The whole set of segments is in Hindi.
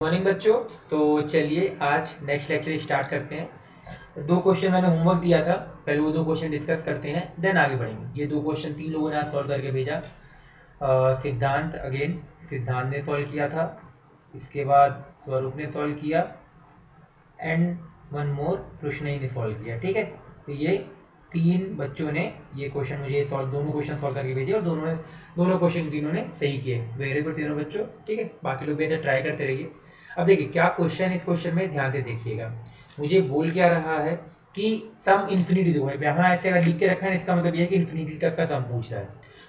मॉर्निंग बच्चों। तो चलिए आज नेक्स्ट लेक्चर स्टार्ट करते हैं। दो क्वेश्चन मैंने होमवर्क दिया था, पहले वो दो क्वेश्चन डिस्कस करते हैं, देन आगे बढ़ेंगे। ये दो क्वेश्चन तीन लोगों ने आज सॉल्व करके भेजा। सिद्धांत ने सॉल्व किया था, इसके बाद स्वरूप ने सॉल्व किया, एंड वन मोर कृष्ण ने सॉल्व किया। ठीक है, तो ये तीन बच्चों ने ये क्वेश्चन मुझे दोनों क्वेश्चन सॉल्व करके भेजे और दोनों क्वेश्चन तीनों ने सही किए। वेरी गुड तीनों बच्चों। ठीक है, बाकी लोग भी ऐसे ट्राई करते रहिए। अब देखिए क्या क्वेश्चन, इस क्वेश्चन में ध्यान से देखिएगा। मुझे बोल क्या रहा है कि सम इन्फिनिटी देखो, यहाँ ऐसे अगर लिख के रखा है, इसका मतलब ये है कि इन्फिनिटी तक का सम पूछ रहा है।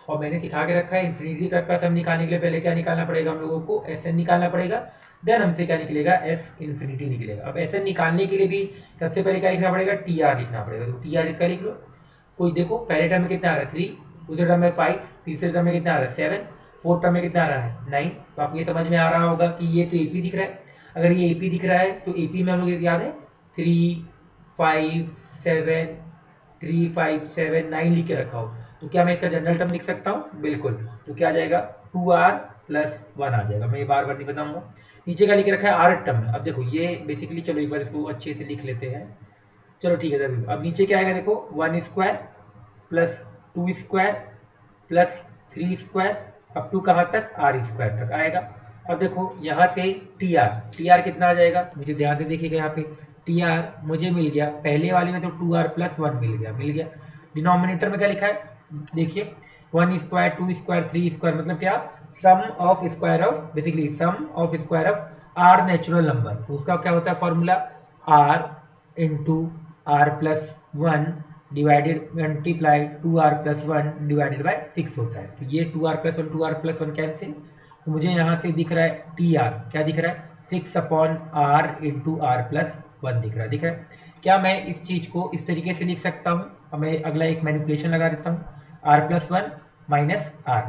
और मैंने सिखा के रखा है इन्फिनिटी तक का सम निकालने के लिए पहले क्या निकालना पड़ेगा, हम लोगों को एस एन निकालना पड़ेगा। देन हमसे क्या निकलेगा, एस इन्फिनिटी निकलेगा। अब एस एन निकालने के लिए भी सबसे पहले क्या लिखना पड़ेगा, टी आर लिखना पड़ेगा। तो टी आर इसका लिख लो। कोई देखो पहले टर्म में कितना आ रहा है 3, दूसरे टर्म में 5, तीसरे टर्म में कितना आ रहा है 7, फोर्थ टर्म में कितना आ रहा है 9। तो आपको ये समझ में आ रहा होगा कि ये तो एपी दिख रहा है। अगर ये एपी दिख रहा है तो एपी में हम लोग याद है 3, 5, 7, 3, 5, 7, 9 लिख के रखा हो। तो क्या मैं इसका जनरल टर्म लिख सकता हूँ? बिल्कुल। तो क्या आ जाएगा, 2r + 1 आ जाएगा। मैं ये बार बार नहीं बताऊंगा। नीचे क्या लिख रखा है, आर टर्म में। अब देखो ये बेसिकली, चलो एक बार इसको अच्छे से लिख लेते हैं। चलो ठीक है तभी। अब नीचे क्या आएगा देखो, 1² + 2² + 3² अप टू कहाँ तक, r² तक आएगा। अब देखो यहाँ से टी आर कितना आ जाएगा, मुझे ध्यान से देखिएगा। यहाँ पे टी आर मुझे मिल गया, पहले वाले में तो 2r + 1 मिल गया। डिनोमिनेटर में क्या लिखा है देखिए, 1², 2², 3² मतलब क्या, sum of square of, basically sum of square of r natural number. तो उसका क्या होता है formula, r into are plus 1 divided multiply 2r + 1 divided by 6 होता है। तो ये 2r + 1 2r + 1 कैंसिल। तो मुझे यहाँ से दिख रहा है टी आर क्या दिख रहा है, 6/r इंटू आर + 1 दिख रहा है। क्या मैं इस चीज को इस तरीके से लिख सकता हूँ? अब मैं अगला एक मैनिपुलेशन लगा देता हूँ, r + 1 - r।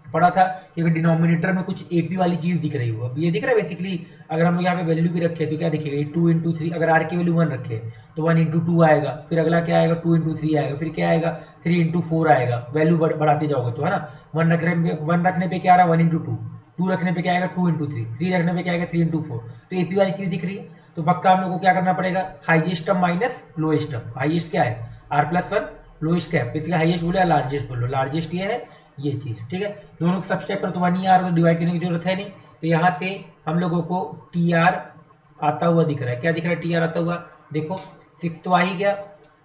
पढ़ा था कि अगर डिनोमिनेटर में कुछ एपी वाली चीज दिख रही हो, अब ये दिख रहा है बेसिकली। अगर हम लोग यहाँ पे वैल्यू भी रखे तो क्या दिखेगा, 2 × 3। अगर आर की वैल्यू 1 रखे तो 1 × 2 आएगा, फिर अगला क्या आएगा 2 × 3 आएगा, फिर क्या आएगा 3 × 4 आएगा। वैल्यू बढ़ाते जाओगे तो, है ना। 1 रखने पे क्या आ रहा है 1 × 2, 2 रखने पे क्या आएगा 2 × 3, 3 रखने पे क्या आएगा 3 × 4। तो एपी वाली चीज दिख रही है। तो पक्का हम लोग को क्या करना पड़ेगा, highest term minus lowest term. Highest क्या है r + 1, लोएस्ट क्या है, बेसिकली हाईएस्ट बोलो या लार्जेस्ट बोलो, लार्जेस्ट ये है ये चीज। ठीक है, दोनों को सब्सट्रैक्ट करो तो 1 ही आ रहा है, तो डिवाइड करने की जरूरत है नहीं। तो यहाँ से हम लोगों को टी आर आता हुआ दिख रहा है। क्या दिख रहा है टी आर आता हुआ, देखो 6 तो आ ही गया,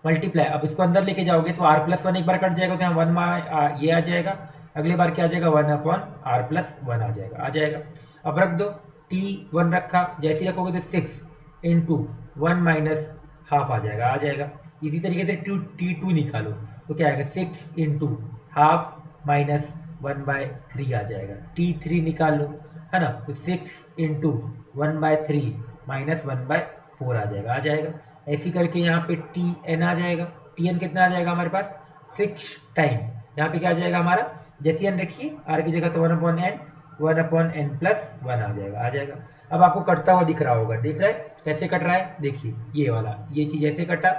मल्टीप्लाई। अब इसको अंदर लेके जाओगे तो r + 1 एक बार कट जाएगा, तो यहाँ 1 ये आ जाएगा। अगले बार क्या आ जाएगा 1/r + 1 आ जाएगा। अब रख दो, t1 रखा, जैसे ही रखोगे तो 6 × 1 - हाफ आ जाएगा। इसी तरीके से t2 निकालो तो क्या आएगा 6 × हाफ -1/3 आ जाएगा। t3 निकाल लो, है ना, तो 6 × 1/3 -1/4 आ जाएगा। ऐसी करके यहाँ पे tn आ जाएगा। tn कितना आ जाएगा हमारे पास 6 टाइम। यहाँ पे क्या आ जाएगा हमारा, जैसे n रखिए r की जगह तो 1/n + 1 आ जाएगा। अब आपको कटता हुआ दिख रहा होगा, देख रहा है कैसे कट रहा है, देखिए ये वाला, ये चीज ऐसे कटा,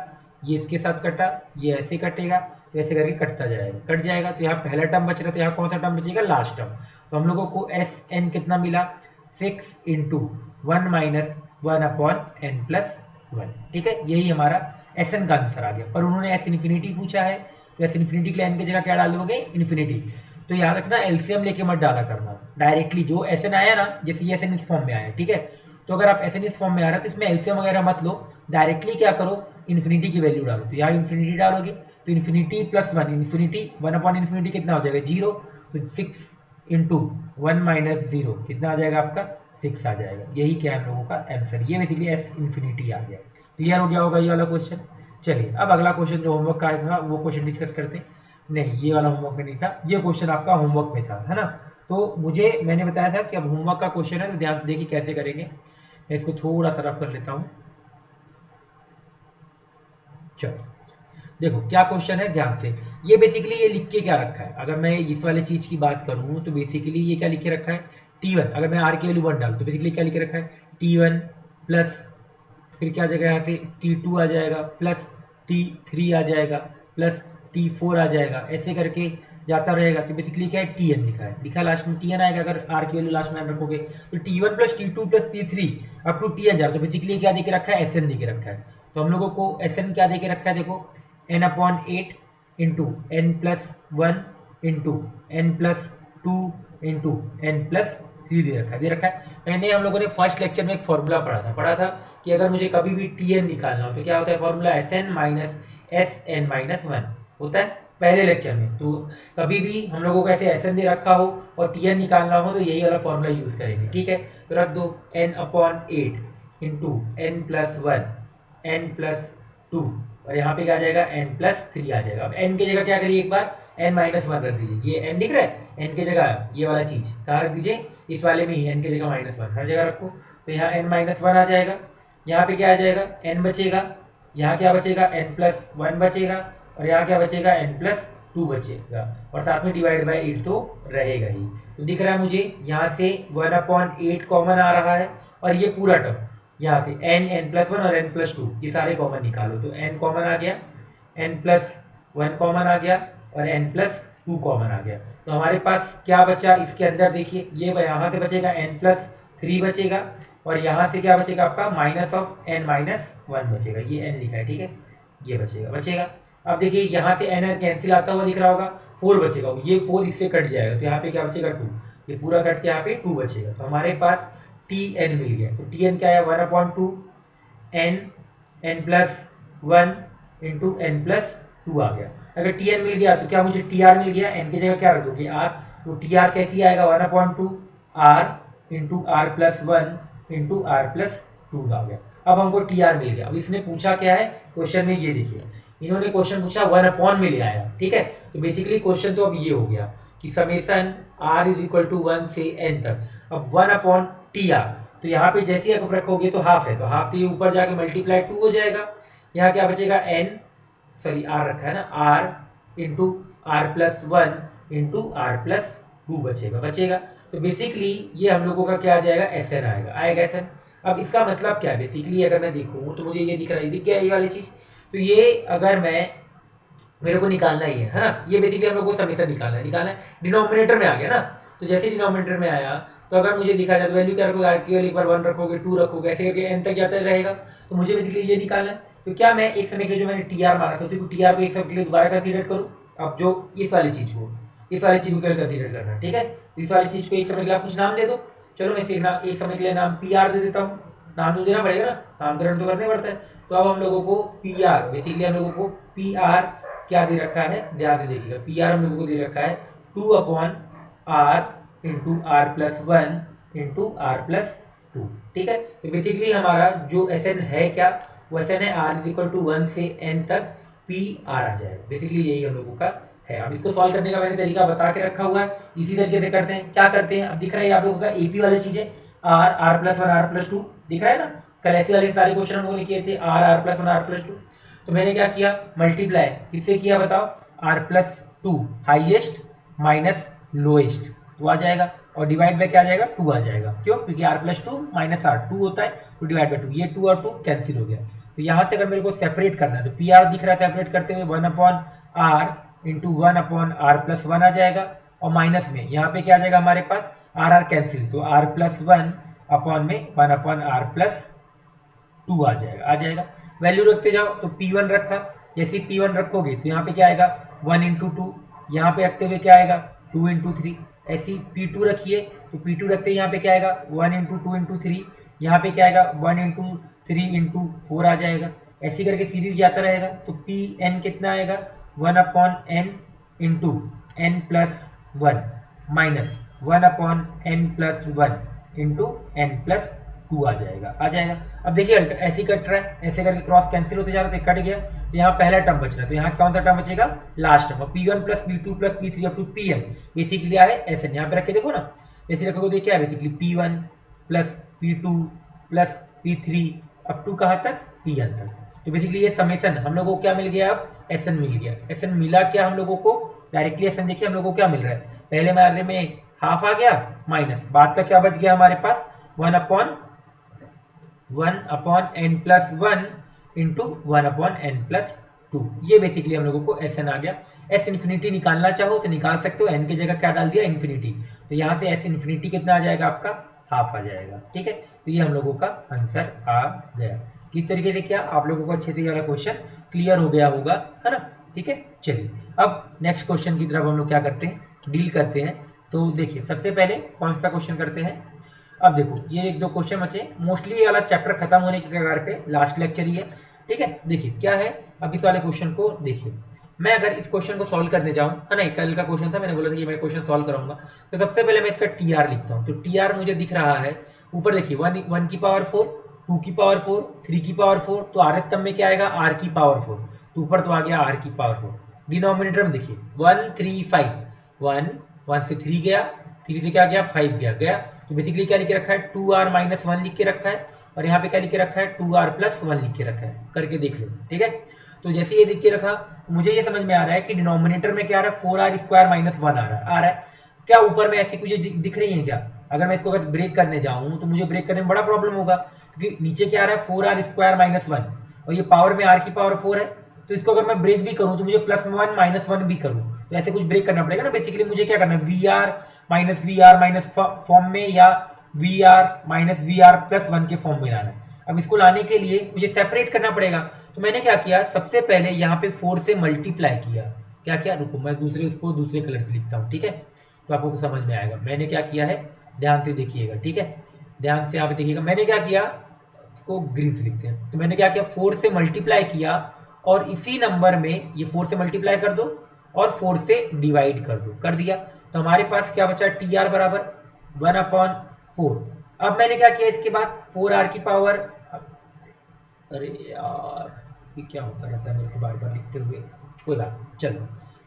ये इसके साथ कटा, ये ऐसे कटेगा, तो ऐसे करके कट जाएगा। तो यहाँ पहला टर्म बच रहा है, तो यहाँ कौन सा टर्म बचेगा, लास्ट टर्म। तो हम लोगों को एस एन कितना मिला, 6 × 1 - 1/n + 1। ठीक है, यही हमारा एस एन का आंसर आ गया। पर उन्होंने एस इन्फिनिटी पूछा है, तो एस इन्फिनिटी के लिए एन की जगह क्या डालोगे, इन्फिनिटी। तो याद रखना एलसीएम लेके मत डाला करना, डायरेक्टली जो एस एन आया ना, जैसे ये एस एन इस फॉर्म में आया, ठीक है। तो अगर आप एस एन इस फॉर्म में आ रहा है तो इसमें एलसीएम वगैरह मत लो, डायरेक्टली क्या करो, इन्फिनिटी की वैल्यू डालो। तो यहाँ इन्फिनिटी डालोगे तो इन्फिनिटी + 1, इन्फिनिटी 1/∞ कितना हो जाएगा 0। तो 6 × 1 - 0 कितना आ जाएगा आपका 6 आ जाएगा। यही क्या है हम लोगों का आंसर, ये बेसिकली एस इन्फिनिटी आ गया। क्लियर हो गया होगा ये वाला क्वेश्चन। चलिए अब अगला क्वेश्चन जो होमवर्क का था वो क्वेश्चन डिस्कस करते हैं। नहीं, ये वाला होमवर्क में नहीं था, ये क्वेश्चन आपका होमवर्क में था, है ना। तो मैंने बताया था कि अब होमवर्क का क्वेश्चन है, तो ध्यान देखिए कैसे करेंगे। मैं इसको थोड़ा सा रफ कर लेता हूँ। चलो देखो क्या क्वेश्चन है, ध्यान से। ये बेसिकली ये लिख के क्या रखा है, अगर मैं इस वाले चीज की बात करूं तो बेसिकली ये क्या लिखे रखा है, t1। अगर मैं r की वैल्यू 1 डालूं तो बेसिकली क्या लिखे रखा है, t1 प्लस, फिर क्या आ जाएगा यहाँ से t2 आ जाएगा, प्लस t3 आ जाएगा, प्लस t4 आ जाएगा, ऐसे करके जाता रहेगा, तो बेसिकली क्या है टी एन लिखा लास्ट में टी एन आएगा। अगर आर की वैल्यू लास्ट में रखोगे तो T one plus T two plus T three up to T N जा रहा है। तो बेसिकली क्या देके रखा है, एस एन देके रखा है। तो हम लोगों को एस एन क्या देके रखा है, देखो N upon 8 into N plus 1 into N plus 2 into N plus 3 दे रखा है। मैंने हम लोगों ने फर्स्ट लेक्चर में एक फॉर्मूला पढ़ा था कि अगर मुझे कभी भी टी एन निकालना हो तो क्या होता है, formula S N minus S N minus 1 होता है पहले लेक्चर में। तो कभी भी हम लोगों को ऐसे एस एन दे रखा हो और टी एन निकालना हो तो यही वाला फॉर्मूला यूज करेंगे, ठीक है। तो रख दो N upon 8 into N plus 1 N plus 2 और यहाँ पे क्या आ जाएगा एन प्लस 3 आ जाएगा। अब एन की जगह क्या करिए, एक बार एन माइनस 1 रख दीजिए। ये एन दिख रहा है, एन की जगह ये वाला चीज कहाँ रख दीजिए, इस वाले में ही एन की जगह -1 हर जगह रखो। तो यहाँ एन माइनस 1 आ जाएगा, यहाँ पे क्या आ जाएगा एन बचेगा, यहाँ क्या बचेगा एन प्लस 1 बचेगा और यहाँ क्या बचेगा एन प्लस 2 बचेगा और साथ में डिवाइड बाय 8 तो रहेगा ही। तो दिख रहा है मुझे यहाँ से 1/8 कॉमन आ रहा है और ये पूरा टर्म यहाँ से एन प्लस 1 और एन प्लस 2 ये सारे कॉमन निकालो। तो एन कॉमन आ गया, एन प्लस 1 कॉमन आ गया और एन प्लस 2 कॉमन आ गया। तो हमारे पास क्या बचा इसके अंदर, देखिए ये यहाँ से बचेगा एन प्लस 3 बचेगा और यहाँ से क्या बचेगा आपका माइनस ऑफ एन माइनस 1 बचेगा। ये एन लिखा है, ठीक है, ये बचेगा। अब देखिए यहाँ से एन कैंसिल आता हुआ दिख रहा होगा, 4 बचेगा, ये 4 इससे कट जाएगा तो यहाँ पे क्या बचेगा 2, ये पूरा कट के यहाँ पे 2 बचेगा। तो हमारे पास टी एन मिल गया। तो टी एन क्या है 1/2 N plus 1 into N plus 2 आ गया। अगर टी एन मिल गया तो क्या मुझे टी आर मिल गया, एन की जगह क्या रख दोगे आर। तो टी आर कैसी आएगा 1/2 R into are plus 1 into are plus 2 आ गया। अब हमको टी आर मिल गया। अब इसने पूछा क्या है क्वेश्चन में, ये देखिए इन्होंने क्वेश्चन पूछा 1 में ले आया, ठीक है। तो बेसिकली क्वेश्चन तो अब ये हो गया कि summation r is equal to 1 से n तक। अब 1/tr तो यहाँ पे जैसे ही आप रखोगे तो हाफ है, तो हाफ तो ये ऊपर जाके मल्टीप्लाई 2 हो जाएगा। यहाँ क्या बचेगा r रखा है ना, r into are plus 1 into are plus 2 बचेगा। तो बेसिकली ये हम लोगों का क्या आ जाएगा एस एन आएगा एस एन। अब इसका मतलब क्या है, बेसिकली अगर मैं देखूँ तो मुझे ये दिख रहा है, दिख गया ये वाली चीज। तो ये अगर मेरे को निकालना ही है ना, ये बेसिकली हम लोग को समेशन निकालना है, डिनोमिनेटर में आ गया ना। तो जैसे डिनोमिनेटर में आया तो अगर मुझे दिखा जाए तो वैल्यू क्या रखोगे, केवल एक बार 1 रखोगे 2 रखोगे ऐसे करके एन तक जाता रहेगा। तो मुझे बेसिकली ये निकालना है। तो क्या मैं एक समय के लिए जो मैंने टी आर मारा था उसी को टी आर को एक समय के लिए दोबारा कंसीडर करूँ। अब जो इस वाली चीज को कंसीडर करना, ठीक है। इस वाली चीज को एक समय के लिए आप कुछ नाम दे दो। चलो मैं एक समय के लिए नाम पी आर दे देता हूँ, नाम तो देना पड़ेगा ना, नामकरण तो करना पड़ता है। तो अब हम लोगों को पी आर, बेसिकली हम लोगों को पी आर क्या दे रखा है, ध्यान से देखिएगा, पी आर हम लोगों को दे रखा है 2/r into are plus 1 into are plus 2, ठीक है। तो बेसिकली हमारा जो एस एन है क्या, वो एस एन है r इज इक्वल टू 1 से n तक पी आर आ जाएगा। बेसिकली यही हम लोगों का है। अब इसको सॉल्व करने का मैंने तरीका बता के रखा हुआ है, इसी तरीके से करते हैं। क्या करते हैं, अब दिख रहा है आप लोगों का एपी वाली चीजें, r प्लस 1 r प्लस 2 दिख रहा है ना। कल ऐसे वाले सारे क्वेश्चन हम लोगों ने किए थे, r प्लस 1 r प्लस 2। तो मैंने क्या किया, मल्टीप्लाई किससे किया बताओ, r plus 2 highest minus lowest तो आ जाएगा और डिवाइड बाय क्या आ जाएगा 2 आ जाएगा। क्यों, क्योंकि r प्लस 2 माइनस r 2 होता है तो डिवाइड बाय 2, ये 2 और 2 कैंसिल हो गया। तो यहाँ से अगर मेरे को सेपरेट करना है तो पी आर दिख रहा है, सेपरेट करते हुए 1/r इंटू 1/r प्लस 1 आ जाएगा और माइनस में यहाँ पे क्या आ जाएगा हमारे पास r कैंसिल, तो r प्लस 1 अपॉन में 1/r प्लस 2 आ जाएगा। वैल्यू रखते जाओ तो P1 रखा, जैसे P1 रखोगे तो यहाँ पे क्या आएगा 1 इंटू 2, यहाँ पे रखते हुए क्या आएगा 2 इंटू 3। ऐसी P2 रखिए तो P2 रखते यहाँ पे क्या आएगा 1 इंटू 2 इंटू 3, यहाँ पे क्या आएगा 1 इंटू 3 इंटू 4 आ जाएगा। ऐसी करके सीरीज जाता रहेगा। तो Pn कितना आएगा 1/n into n plus 1 minus 1/n plus 1 into n plus 2 आ जाएगा। अब देखिए ऐसे ही कट रहा है, ऐसे करके क्रॉस कैंसिल होते जा रहा है, तो कट गया। तो यहाँ पहला टर्म बच रहा है, तो यहाँ कौन सा टर्म बचेगा, last term. P1 plus P2 plus P3 up to Pn basically क्या है Sn, यहाँ पे रख के देखो ना, ऐसे रखोगे तो क्या है basically P1 plus P2 plus P3 up to कहाँ तक Pn तक। तो बेसिकली ये समेशन हम लोगों को क्या मिल गया, अब Sn मिल गया। Sn मिला क्या हम लोगों को, डायरेक्टली Sn देखिए हम लोगों को क्या मिल रहा है, पहले मारने में हाफ आ गया माइनस, बाद का क्या बच गया हमारे पास 1/n plus 1 into 1/n plus 2। ये बेसिकली हम लोगों को Sn आ गया। S इन्फिनिटी निकालना चाहो तो निकाल सकते हो, n की जगह क्या डाल दिया, इन्फिनिटी। तो यहाँ से S इन्फिनिटी कितना आ जाएगा आपका, हाफ आ जाएगा। ठीक है, तो ये हम लोगों का आंसर आ गया। किस तरीके से किया, आप लोगों को अच्छे से वाला क्वेश्चन क्लियर हो गया होगा, है ना। ठीक है, चलिए अब नेक्स्ट क्वेश्चन की तरफ हम लोग क्या करते हैं, डील करते हैं। तो देखिए सबसे पहले कौन सा क्वेश्चन करते हैं। अब देखो ये एक दो क्वेश्चन बचे, मोस्टली ये वाला चैप्टर खत्म होने के कगार पे, लास्ट लेक्चर ही है। ठीक है, देखिए क्या है, अब इस वाले क्वेश्चन को देखिए। मैं अगर इस क्वेश्चन को सॉल्व करने जाऊं, है ना, कल का क्वेश्चन था, मैंने बोला था कि मैं क्वेश्चन सॉल्व कराऊंगा। तो सबसे पहले मैं इसका टीआर लिखता हूं। तो टीआर मुझे दिख रहा है ऊपर, देखिए 1 की पावर 4, 2 की पावर 4, 3 की पावर 4। तो आर स्तंभ में क्या आएगा, r की पावर 4। तो ऊपर तो आ गया r की पावर 4। डिनोमिनेटर में देखिए 1 3 5, 1 से 3 गया, 3 से क्या गया, 5 गया। तो बेसिकली क्या लिख के रखा है, 2r - 1 लिख के रखा है, और यहाँ पे क्या लिख के रखा है, 2r + 1 लिख के रखा है। करके देख लो, ठीक है। तो जैसे ये लिख के रखा, मुझे ये समझ में आ रहा है कि डिनोमिनेटर में क्या आ रहा है, 4r² - 1 आ रहा है। क्या ऊपर में ऐसी कुछ दिख रही है क्या, अगर मैं इसको अगर ब्रेक करने जाऊं तो मुझे ब्रेक करने में बड़ा प्रॉब्लम होगा, क्योंकि नीचे क्या आ रहा है, 4r² - 1, और ये पावर में r की पावर 4 है। तो इसको अगर मैं ब्रेक भी करूं तो मुझे +1 - 1 भी करूं, तो ऐसे कुछ ब्रेक करना पड़ेगा ना। बेसिकली मुझे क्या करना है, VR - फॉर्म में या VR - VR + 1 के फॉर्म में लाना है। अब इसको लाने के लिए मुझे सेपरेट करना पड़ेगा। तो मैंने क्या किया, सबसे पहले यहाँ पे 4 से मल्टीप्लाई किया। क्या किया, रुको मैं उसको दूसरे कलर से लिखता हूँ, ठीक है, तो आपको समझ में आएगा मैंने क्या किया है। ध्यान से देखिएगा, ठीक है, ध्यान से यहाँ पे देखिएगा मैंने क्या किया, इसको ग्रीन से लिखते हैं। तो मैंने क्या किया, 4 से मल्टीप्लाई किया, और इसी नंबर में ये 4 से मल्टीप्लाई कर दो और 4 से डिवाइड कर दो, कर दिया। तो हमारे पास क्या बचा, TR बराबर 1/4। अब मैंने क्या किया, इसके बाद 4r की पावर, अरे यार ये क्या होता रहता है मेरे से बार बार लिखते हुए, कोई बात नहीं, चलो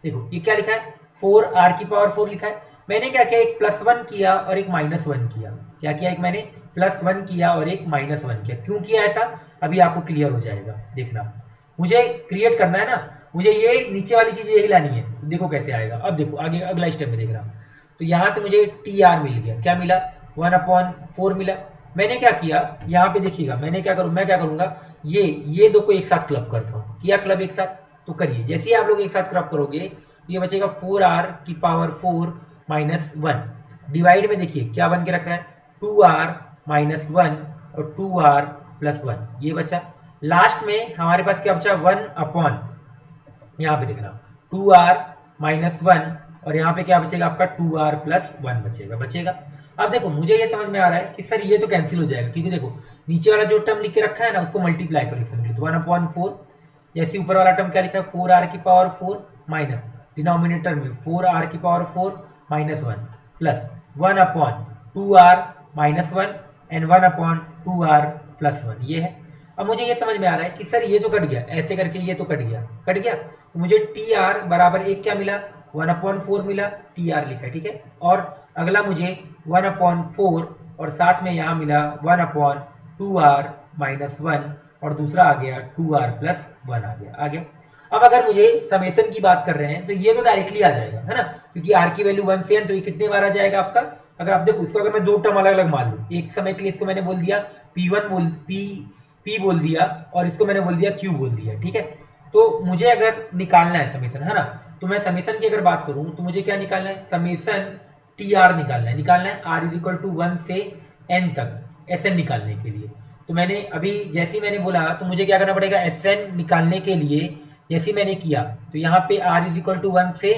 देखो ये क्या लिखा है, 4r की पावर 4 लिखा है। मैंने क्या किया, एक +1 किया और एक -1 किया। क्या किया, एक मैंने +1 किया और एक -1 किया। क्यों किया ऐसा, अभी आपको क्लियर हो जाएगा, देखना। मुझे क्रिएट करना है ना, मुझे ये नीचे वाली चीज यही लानी है। देखो कैसे आएगा, अब देखो आगे अगला स्टेप में देख रहा हूँ। तो यहाँ से मुझे TR मिल गया, क्या मिला, 1/4 मिला। मैंने क्या किया, यहाँ पे देखिएगा मैंने क्या करूँ, मैं क्या करूंगा, ये दो को एक साथ क्लब करता हूँ। किया क्लब एक साथ, तो करिए, जैसे ही आप लोग एक साथ क्लब करोगे ये बचेगा 4r की पावर 4 - 1। डिवाइड में देखिए क्या बन के रख रहा है, 2r - 1 और 2r + 1, ये बचा। लास्ट में हमारे पास क्या बचा, 1/, यहाँ पे देखना 2r - 1, और यहाँ पे क्या बचेगा आपका, 2r + 1 बचेगा। अब देखो मुझे ये समझ में आ रहा है कि सर ये तो कैंसिल हो जाएगा, क्योंकि देखो नीचे वाला जो टर्म लिख के रखा है ना, उसको मल्टीप्लाई करो सिंपली, तो 1/4। जैसे ऊपर वाला टर्म क्या लिखा है, 4r की पावर 4 माइनस डिनोमिनेटर में 4r की power 4 - 1 plus 1/2r - 1 and 1/2r + 1, ये है। अब मुझे ये समझ में आ रहा है कि सर ये तो कट गया, ऐसे करके ये तो कट गया। तो मुझे TR बराबर एक क्या मिला, 1/4 मिला, TR लिखा है, ठीक है। और अगला मुझे 1/4 और साथ में यहाँ मिला 1/2r - 1, और दूसरा आ गया 2r + 1 आ गया। अब अगर मुझे समेसन की बात कर रहे हैं तो ये तो डायरेक्टली आ जाएगा, है ना, क्योंकि r की वैल्यू 1 से n, तो ये कितने बार आ जाएगा आपका। अगर आप देखो इसको, अगर मैं दो टर्म अलग अलग मान लूँ, एक समय के लिए इसको मैंने बोल दिया P बोल दिया, और इसको मैंने बोल दिया Q बोल दिया, ठीक है। तो मुझे अगर निकालना है समेसन, है ना, तो मैं समेसन की अगर बात करूं तो मुझे क्या निकालना है, समेसन TR निकालना है, r = 1 से n तक Sn निकालने के लिए। तो मैंने अभी जैसे ही मैंने बोला, तो मुझे क्या करना पड़ेगा, Sn निकालने के लिए जैसे मैंने किया, तो यहाँ पे r = 1 से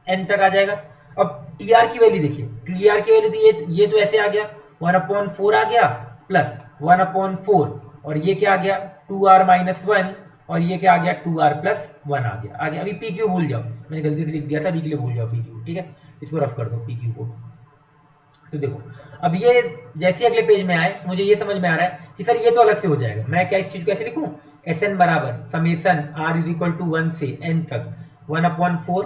n तक आ जाएगा। अब TR की वैल्यू देखिए, TR की वैल्यू तो ये तो ऐसे आ गया, 1/4 आ गया प्लस 1/4, और ये क्या आ गया, 2r - 1, और ये क्या आ गया, 2r + 1 आ गया। अभी PQ भूल जाओ, मैंने गलती से लिख दिया था, अभी के लिए भूल जाओ PQ, ठीक है, इसको रफ कर दो PQ को। तो देखो अब ये जैसे अगले पेज में आए, मुझे ये समझ में आ रहा है कि सर ये तो अलग से हो जाएगा। मैं क्या इस चीज को ऐसे लिखूं, Sn बराबर समेसन r = 1 से n तक 1/4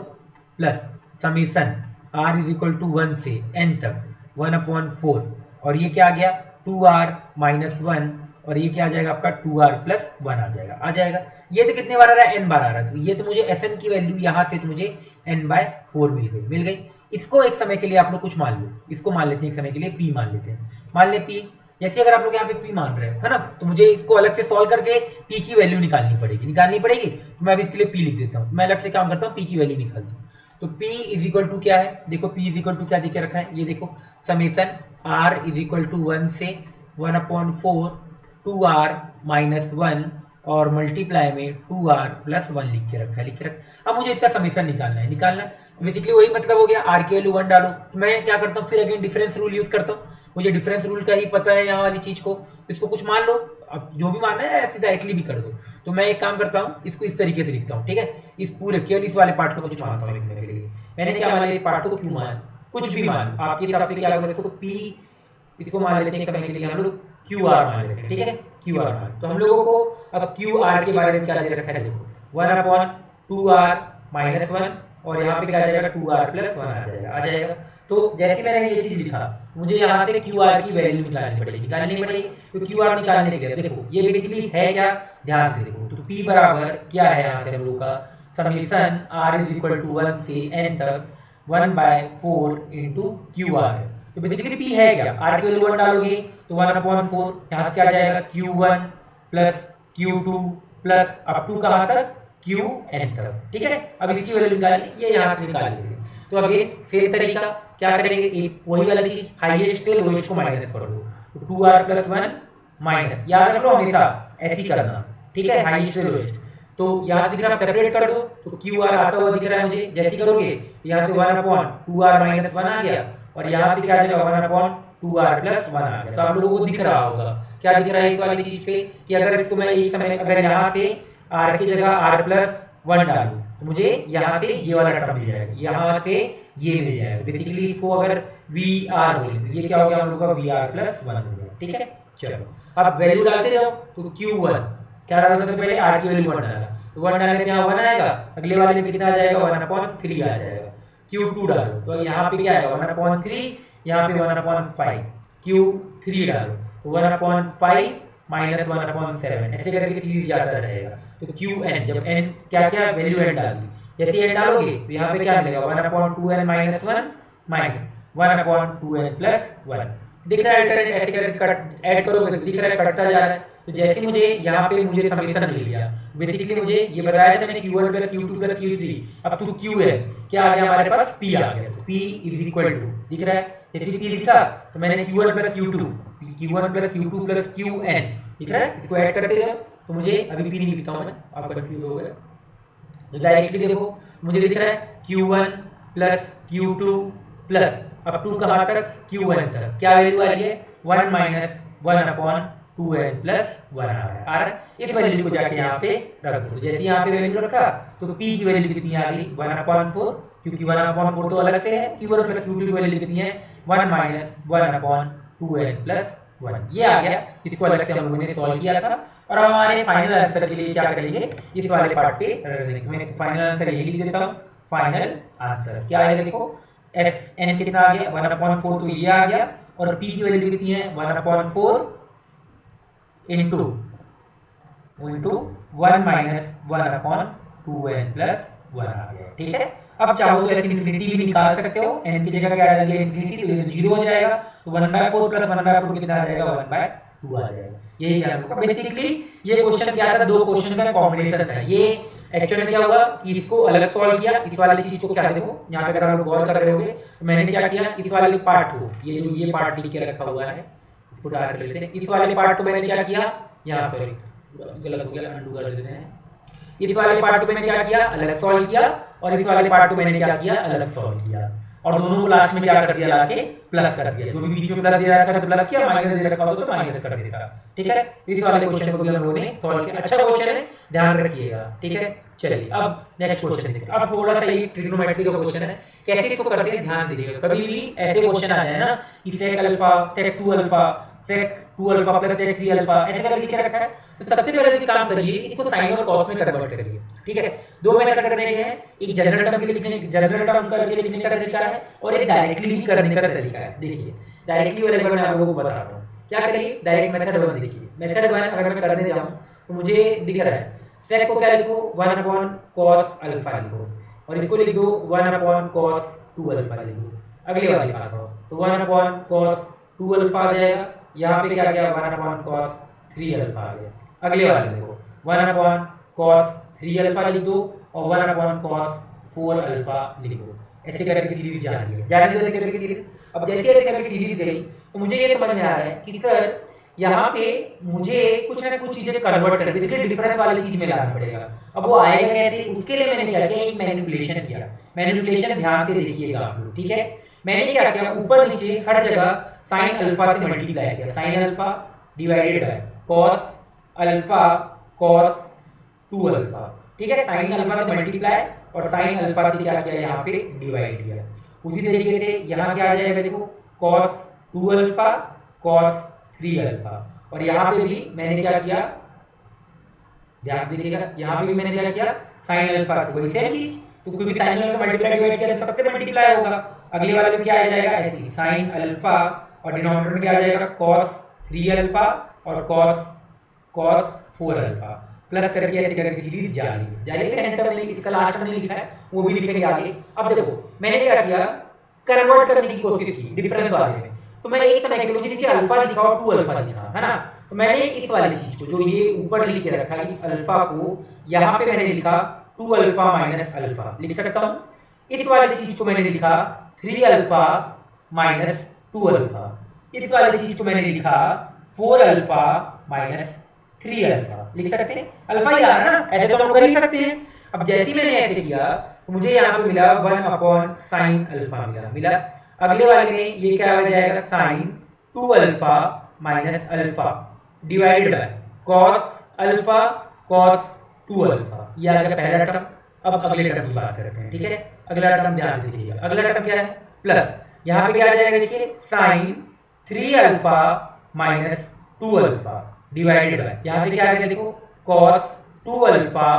प्लस समेसन r = 1 से n तक 1/4, और ये क्या आ गया, 2r - 1, और ये क्या आ जाएगा आपका, 2r + 1 आ जाएगा। ये तो कितने बार आ रहा है, n बार आ रहा है। तो ये तो मुझे Sn की वैल्यू यहाँ से तो मुझे n/4 मिल गई। इसको एक समय के लिए आप लोग कुछ मान लो, इसको मान लेते हैं एक समय के लिए P मान लेते हैं, मान ले P। जैसे अगर आप लोग यहाँ पे p मान रहे हो है ना, तो मुझे इसको अलग से सॉल्व करके p की वैल्यू निकालनी पड़ेगी। तो मैं अब इसके लिए p लिख देता हूँ। मैं अलग से काम करता हूँ, p की वैल्यू निकालता हूँ। तो p इज इक्वल टू क्या है, देखो p इज इक्वल टू क्या दिखे रखा है, ये देखो summation r is equal to 1 से 1/4 2r माइनस 1 और मल्टीप्लाई में 2r प्लस 1 लिख के रखा। अब मुझे इसका समेसन निकालना है। बेसिकली वही मतलब हो गया, r की वैल्यू 1 डालो। तो मैं क्या करता हूँ, फिर अगेन डिफरेंस रूल यूज करता हूँ। मुझे डिफरेंस रूल का ही पता है यहाँ वाली चीज को, इसको कुछ मान लो, अब जो भी मानना है ऐसे डायरेक्टली भी कर दो। तो मैं एक काम करता हूँ, इसको इस तरीके से लिखता हूँ, ठीक है। इस पूरे केवल इस वाले पार्ट को कुछ मानता हूँ लिखने के लिए। मैंने क्या मान लिया, इस पार्ट को क्यों मान, कुछ भी मान आपके हिसाब से क्या होगा, इसको p, इसको मान लेते हैं एक समय के लिए हम लोग QR मान लेते हैं, ठीक है, QR मान। तो हम लोगों को अब QR के बारे में क्या दे रखा है, देखो 1/2r माइनस 1 और यहाँ पे क्या आ जाएगा 2r प्लस 1 आ जाएगा। तो जैसे मैंने ये चीज लिखा, मुझे यहाँ से QR की वैल्यू निकालनी पड़ेगी। तो QR निकालने के लिए देखो ये बेसिकली है क्या, ध्यान से देखो। तो P बराबर क्या है यहाँ से हम लोग का, summation r is equal to 1 से n तक 1/4 इंटू QR है। तो बेसिकली P है क्या, r की वैल्यू 1 डालोगे तो 1/4 यहाँ से क्या जाएगा Q1 plus Q2 plus up to कहाँ तक Qn तक, ठीक है। अब इसकी वैल्यू निकालनी, ये यहाँ से निकाल लेते हैं। तो अगेन सेम तरीका क्या करेंगे, एक वही वाली चीज, हाईएस्ट से लोएस्ट को माइनस कर दो। तो 2r प्लस 1 माइनस, याद रख लो हमेशा ऐसे ही करना, ठीक है, हाईएस्ट से लोएस्ट। तो यहाँ दिख रहा है, सेपरेट कर दो, तो QR आता हुआ दिख रहा है मुझे, जैसे ही करोगे यहाँ से 1/2r माइनस 1 आ गया और यहाँ से क्या आ जाएगा 1/2r प्लस 1 आ गया। तो आप लोगों को दिख रहा होगा क्या दिख रहा है इस वाली चीज पे, कि अगर इसको मैं एक समय अगर यहाँ से r की जगह r प्लस 1 डालूं तो मुझे यहाँ से ये वाला टर्म मिल जाएगा, यहाँ से ये मिल जाएगा। बेसिकली इसको अगर VR बोले तो ये क्या हो गया हम लोग का VR प्लस 1 हो गया, ठीक है। चलो अब वैल्यू डालते जाओ। तो Q1 क्या डाला, सबसे पहले r की वैल्यू 1 डाला, तो 1 डालने पे यहाँ 1 आएगा, अगले वाले में कितना आ जाएगा 1/3 आ जाएगा। Q2 डालो तो यहाँ पे क्या आएगा 1/3, यहाँ पे 1/5। Q3 डालो तो 1/5 माइनस 1/7, ऐसे करके सीरीज जाता रहेगा। तो Qn, जब n क्या क्या वैल्यू n डाल दी, जैसे n डालोगे तो यहाँ पे क्या मिलेगा 1/2n minus 1 minus 1/2n plus 1। दिख रहा है अल्टरनेट, ऐसे करके ऐड करोगे तो दिख रहा है कटता जा रहा है। तो जैसे मुझे यहाँ पे मुझे समेसन मिल गया, बेसिकली मुझे ये बताया था मैंने Q1 plus Q2 plus Q3 up to Qn, क्या आ गया हमारे पास P आ गया। तो P इज इक्वल टू, दिख रहा है जैसे P दिखा तो मैंने Q1 plus Q2 plus Qn, दिख रहा है, इसको ऐड करते जाओ। तो मुझे अभी P नहीं लिखता हूँ मैं, आप कंफ्यूज हो गए। तो डायरेक्टली देखो मुझे दिख रहा है Q1 plus Q2 plus up to कहाँ तक Qn तक, क्या वैल्यू आ रही है 1 माइनस 1/2n प्लस 1 आ रहा है। इस वैल्यू को जाके यहाँ पे रख दो, जैसे यहाँ पे वैल्यू रखा तो P की वैल्यू कितनी आ गई 1/4, क्योंकि 1/4 तो अलग से है। Q1 प्लस Q2 की वैल्यू कितनी है 1 माइनस 1/2n प्लस 1, ये आ गया। इसको अलग से हम लोगों ने सॉल्व किया था। और अब हमारे फाइनल आंसर के लिए क्या करेंगे, इस वाले पार्ट पे रख देंगे। मैं फाइनल आंसर यही लिख देता हूँ। फाइनल आंसर क्या आएगा, देखो Sn कितना आ गया 1/4, तो ये आ गया। और P की वैल्यू कितनी है 1/4 इंटू 1 माइनस 1/2n प्लस 1 आ गया, ठीक है। अब चाहो तो ऐसे इन्फिनिटी भी निकाल सकते हो, n की जगह क्या डाल दिया इन्फिनिटी, तो ये 0 हो जाएगा। तो 1/4 प्लस 1/4 कितना आ जाएगा 1/2 आ जाएगा। यही क्या होगा, बेसिकली ये क्वेश्चन क्या था, दो क्वेश्चन का कॉम्बिनेशन था। ये एक्चुअली क्या हुआ कि इसको अलग सॉल्व किया, इस वाली चीज को क्या देखो यहाँ पे अगर आप लोग गौर कर रहे होंगे तो मैंने क्या किया, इस वाले पार्ट को, ये जो ये पार्ट लिख के रखा हुआ है इसको डाल कर लेते हैं। इस वाले पार्ट को मैंने क्या किया, यहाँ सॉरी गलत हो गया, अनडू कर देते हैं। इस वाले पार्ट को मैंने क्या किया अलग सॉल्व किया, और इस वाले पार्ट को मैंने क्या किया अलग सॉल्व किया, और दोनों को लास्ट में क्या कर दिया लाके प्लस कर दिया। जो भी बीच में प्लस दे रखा था तो प्लस किया, माइनस दे रखा हो तो माइनस कर देता, ठीक है। इस वाले क्वेश्चन को भी हम लोगों ने सॉल्व किया। अच्छा क्वेश्चन है, ध्यान रखिएगा, ठीक है। चलिए अब नेक्स्ट क्वेश्चन देखते हैं। अब थोड़ा सा ये ट्रिग्नोमेट्री का क्वेश्चन है, कैसे इसको करते हैं ध्यान दीजिएगा। कभी भी ऐसे क्वेश्चन आ जाए ना कि sec alpha sec 2 alpha sec 2 alpha plus sec 3 alpha ऐसे करके लिख रखा है, तो सबसे पहले काम करिए इसको साइन और कॉस में कन्वर्ट करिए, ठीक है। दो मेथड करने के हैं, एक जनरल टर्म के लिखने जनरल टर्म करके लिखने का तरीका है, और एक डायरेक्टली भी करने का तरीका है। देखिए डायरेक्टली वाले मैं आप लोगों को बताता हूँ क्या करिए। डायरेक्ट मेथड 1 देखिए, मेथड 1 अगर मैं करने जाऊँ तो मुझे दिख रहा है sec को क्या लिखो 1/cos अल्फा लिखो, और इसको लिख दो 1/cos 2 अल्फा लिखो। अगले वाले पास आओ तो 1/cos 2 अल्फा आ जाएगा, यहाँ पे क्या गया 1 अपॉन कॉस 3 अल्फा आ गया। अगले वाले देखो 1 अपॉन कॉस 3 अल्फा लिख दो और 1 अपॉन कॉस 4 अल्फा लिख दो। ऐसे करके सीरीज जा रही है, जाने दो ऐसे करके सीरीज। अब जैसे ऐसे करके सीरीज गई तो मुझे ये समझ में आ रहा है कि सर यहाँ पे मुझे कुछ ना कुछ चीजें कन्वर्ट करके देखिए डिफरेंस वाली चीज में लाना पड़ेगा। अब वो आएगा कैसे, उसके लिए मैंने क्या किया, एक मैनिपुलेशन किया। मैनिपुलेशन ध्यान से देखिएगा आप लोग, ठीक है। मैंने क्या किया, ऊपर नीचे हर जगह साइन अल्फा से मल्टीप्लाई किया। Sine alpha divided by cos alpha cos 2 alpha, ठीक है। साइन अल्फा से मल्टीप्लाई और साइन अल्फा से क्या किया, यहाँ पे डिवाइड किया। उसी तरीके से यहाँ क्या आ जाएगा देखो, कॉस 2 अल्फा कॉस 3 अल्फा। और यहाँ पे भी मैंने क्या किया, ध्यान देखिएगा, यहाँ पे भी मैंने क्या किया, साइन अल्फा से वही सेम चीज। तो क्योंकि साइन अल्फा मल्टीप्लाई डिवाइड किया तो सबसे मल्टीप्लाई होगा। अगले वाले में क्या आ जाएगा, ऐसे साइन अल्फा और डिनोमिनेटर में क्या आ जाएगा, कॉस 3 अल्फा और कॉस 4 अल्फा प्लस करके ऐसे करके सीरीज जारी पे एंटर नहीं, इसका लास्ट में लिखा है वो भी लिखेंगे आगे। अब देखो मैंने क्या किया, कन्वर्ट करने की कोशिश की डिफरेंस वाले में। तो मैं एक समय के लिए नीचे अल्फा लिखा और 2 अल्फा लिखा, है ना। तो मैंने इस वाली चीज को जो ये ऊपर लिख के रखा है, इस अल्फा को यहाँ पे मैंने लिखा 2 अल्फा माइनस अल्फा लिख सकता हूँ। इस वाली चीज को मैंने लिखा 3 अल्फा माइनस 2 अल्फा। इस वाली चीज को मैंने लिखा 4 अल्फा माइनस 3 अल्फा लिख सकते हैं। अल्फा ही आ रहा ना, ऐसे तो हम कर ही सकते हैं। अब जैसे मैंने ऐसे किया तो मुझे यहाँ पे मिला 1 अपॉन साइन अल्फा मिला। अगले वाले में ये क्या हो जाएगा, sine 2 alpha minus alpha divided by cos alpha cos 2 alpha. ये आ गया पहला टर्म। अब अगले टर्म की बात करते हैं, ठीक है। अगला टर्म ध्यान से देखिएगा, अगला टर्म क्या है, प्लस यहाँ पे क्या आ जाएगा देखिए, sine 3 alpha minus 2 alpha divided by, यहाँ से क्या आ गया देखो, कॉस 2 अल्फा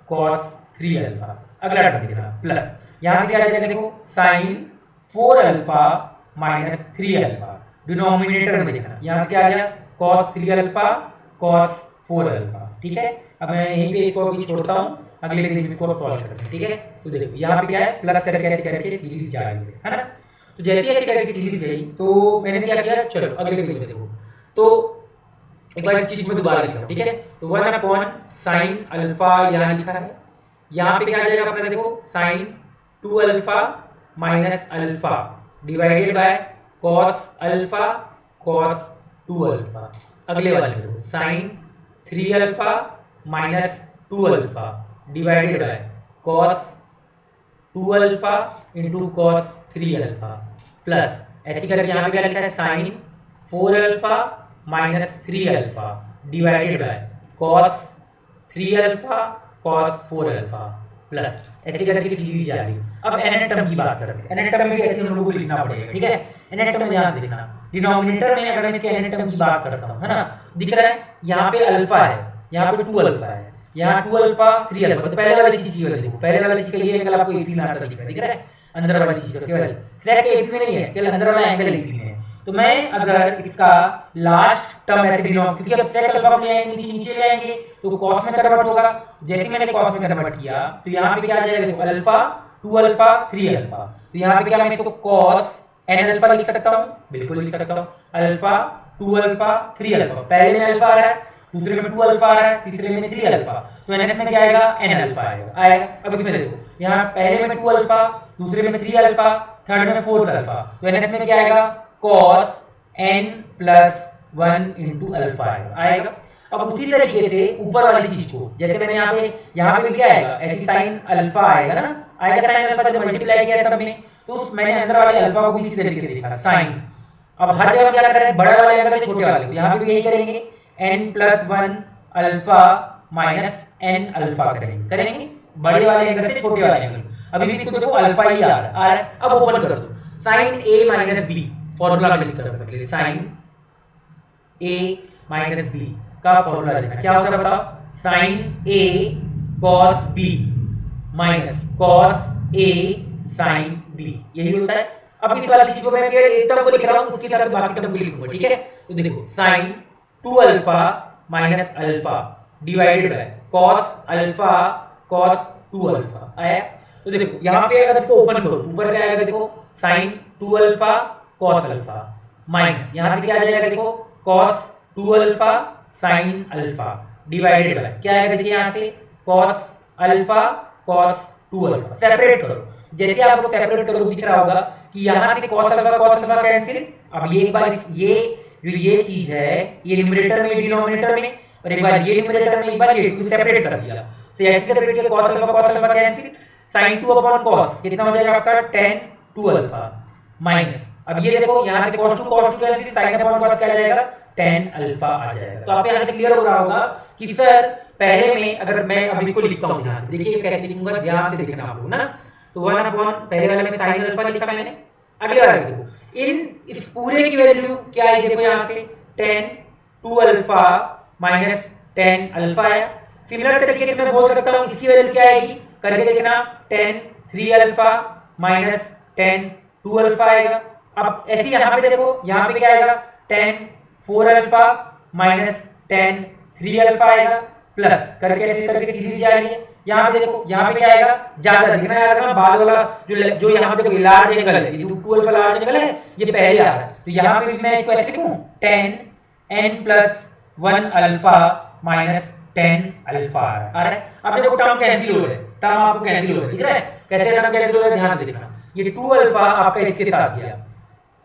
कॉस 3 अल्फा। अगला टर्म देखना प्लस, यहाँ से क्या आ जाएगा देखो, sine 4 alpha minus 3 alpha. Denominator में देखना, यहाँ से क्या आ गया, कॉस 3 अल्फा कॉस 4 अल्फा, ठीक है। अब मैं यहीं पे इसको अभी छोड़ता हूँ, अगले पेज में इसको सॉल्व करते हैं, ठीक है। तो देखो यहाँ पे क्या है, प्लस करके ऐसे करके सीरीज जा रही है ना। तो जैसे ऐसे करके सीरीज गई तो मैंने क्या किया, चलो अगले पेज में देखो। तो एक बार इस चीज में दोबारा लिखा, ठीक है। तो 1 अपॉन साइन अल्फा यहाँ लिखा है, यहाँ पे क्या आ जाएगा अपना देखो, sine 2 alpha minus alpha divided by cos alpha cos 2 alpha. अगले वाले देखो, sine 3 alpha minus 2 alpha divided by cos 2 alpha into cos 3 alpha plus ऐसे करके यहाँ पे क्या लिखा है, sine 4 alpha minus 3 alpha divided by cos 3 alpha cos 4 alpha plus ऐसे करके सीरीज जा रही है। अब एन टर्म की बात करते हैं, एन टर्म में भी ऐसे हम लोगों को लिखना पड़ेगा, ठीक है। एन टर्म में ध्यान देखना, डिनोमिनेटर में अगर मैं इसके एन टर्म की बात करता हूँ, है ना, दिख रहा है यहाँ पे अल्फा है, यहाँ पे 2 अल्फा है, यहाँ 2 अल्फा 3 अल्फा। तो पहले वाली चीज ये देखो, पहले वाली चीज का ये एंगल आपको एपी में आता दिख रहा है, अंदर वाली चीज का केवल स्लैब के एपी में नहीं है, केवल अंदर वाला एंगल एपी में है। तो मैं अगर इसका लास्ट टर्म ऐसे डिनोमिनेटर, क्योंकि अब सेक अल्फा ले आएंगे नीचे ले आएंगे तो कॉस में कन्वर्ट होगा। जैसे मैंने कॉस में कन्वर्ट किया तो यहाँ पे क्या आ जाएगा देखो, अल्फा 2 अल्फा 3 अल्फा। तो यहाँ पे क्या मैं इसको कॉस एन अल्फा लिख सकता हूँ, बिल्कुल लिख सकता हूँ, अल्फा 2 अल्फा 3 अल्फा। पहले में अल्फा आ रहा है, दूसरे में 2 अल्फा आ रहा है, तीसरे में 3 अल्फा। तो एनएस में क्या आएगा, एन अल्फा आएगा। अब इसमें देखो, यहाँ पहले में 2 अल्फा, दूसरे में 3 अल्फा, थर्ड में 4 अल्फा। तो एनएस में क्या आएगा, cos n plus 1 into alpha आएगा। अब उसी तरीके से ऊपर वाली चीज को, जैसे मैंने यहाँ पे भी क्या आएगा, ऐसी साइन अल्फा आएगा ना, आएगा साइन अल्फा जब मल्टीप्लाई किया सब में, तो उस मैंने अंदर वाले अल्फा को भी इसी तरीके से देखा, साइन। अब हर जगह क्या कर रहे हैं, बड़े वाले एंगल से छोटे वाले, यहाँ पे भी यही करेंगे, n plus 1 alpha minus n alpha करेंगे बड़े वाले एंगल से छोटे वाले एंगल। अभी भी इसको देखो अल्फा ही आ रहा है। अब ओपन कर दो, sine a minus B, formula में लिखता हूं सबके लिए, साइन a माइनस b का फॉर्मूला देखना क्या होता है बताओ, sine a cos b minus cos a sin b, यही होता है। अब इस वाली चीज को मैं एक टर्म को लिख रहा हूं, उसके साथ बाकी टर्म को लिखूंगा, ठीक है। तो देखो sine 2 alpha minus alpha divided by cos alpha cos 2 alpha आया। तो देखो यहाँ पे अगर इसको ओपन करो, ऊपर क्या आएगा देखो, sine 2 alpha cos alpha minus यहाँ से क्या आ जाएगा देखो, cos 2 alpha sin alpha divided by क्या आएगा देखिए यहाँ से cos alpha cos 2 alpha. Separate करो, जैसे आप लोग सेपरेट करो दिख रहा होगा कि यहाँ से cos अल्फा कैंसिल। अब ये एक बार ये चीज है ये न्यूमरेटर में डिनोमिनेटर में, और एक बार ये न्यूमरेटर में एक बार ये टू सेपरेट कर दिया। तो ऐसे सेपरेट किया cos alpha cancel, sin 2 upon cos कितना हो जाएगा आपका tan 2 अल्फा माइनस, अब ये देखो यहाँ से cos 2 cancel, sin upon cos क्या आ जाएगा tan अल्फा आ जाएगा। तो आप यहाँ से क्लियर हो रहा होगा कि सर पहले में अगर मैं अब इसको लिखता हूँ ध्यान से देखिए कैसे लिखूंगा, ध्यान से देखना आप लोग ना। तो 1 अपॉन पहले वाले में sin अल्फा लिखा मैंने, अगले वाले देखो इस पूरे की वैल्यू क्या है देखो यहाँ से tan 2 alpha minus tan alpha है। सिमिलर तरीके से मैं बोल सकता हूँ इसकी वैल्यू क्या आएगी करके देखना tan 3 alpha minus tan 2 alpha आएगा। अब ऐसे यहाँ पे देखो यहाँ पे क्या आएगा tan 4 alpha minus tan 3 alpha आएगा प्लस करके ऐसे करके सीरीज जा रही है। यहाँ पे देखो यहाँ पे क्या आएगा ज्यादा दिखना याद रखना, बाद वाला जो यहाँ पे देखो लार्ज एंगल है, ये 2 अल्फा लार्ज एंगल है ये पहले आ रहा है, तो यहाँ पे भी मैं इसको ऐसे लिखूं tan n plus 1 alpha minus tan alpha आ रहा है। अब देखो टर्म कैंसिल हो रहे हैं, टर्म आपको कैंसिल हो रहा है, दिख रहा है कैसे टर्म कैंसिल हो रहा है, ध्यान से देखना। ये 2 अल्फा आपका इसके साथ गया,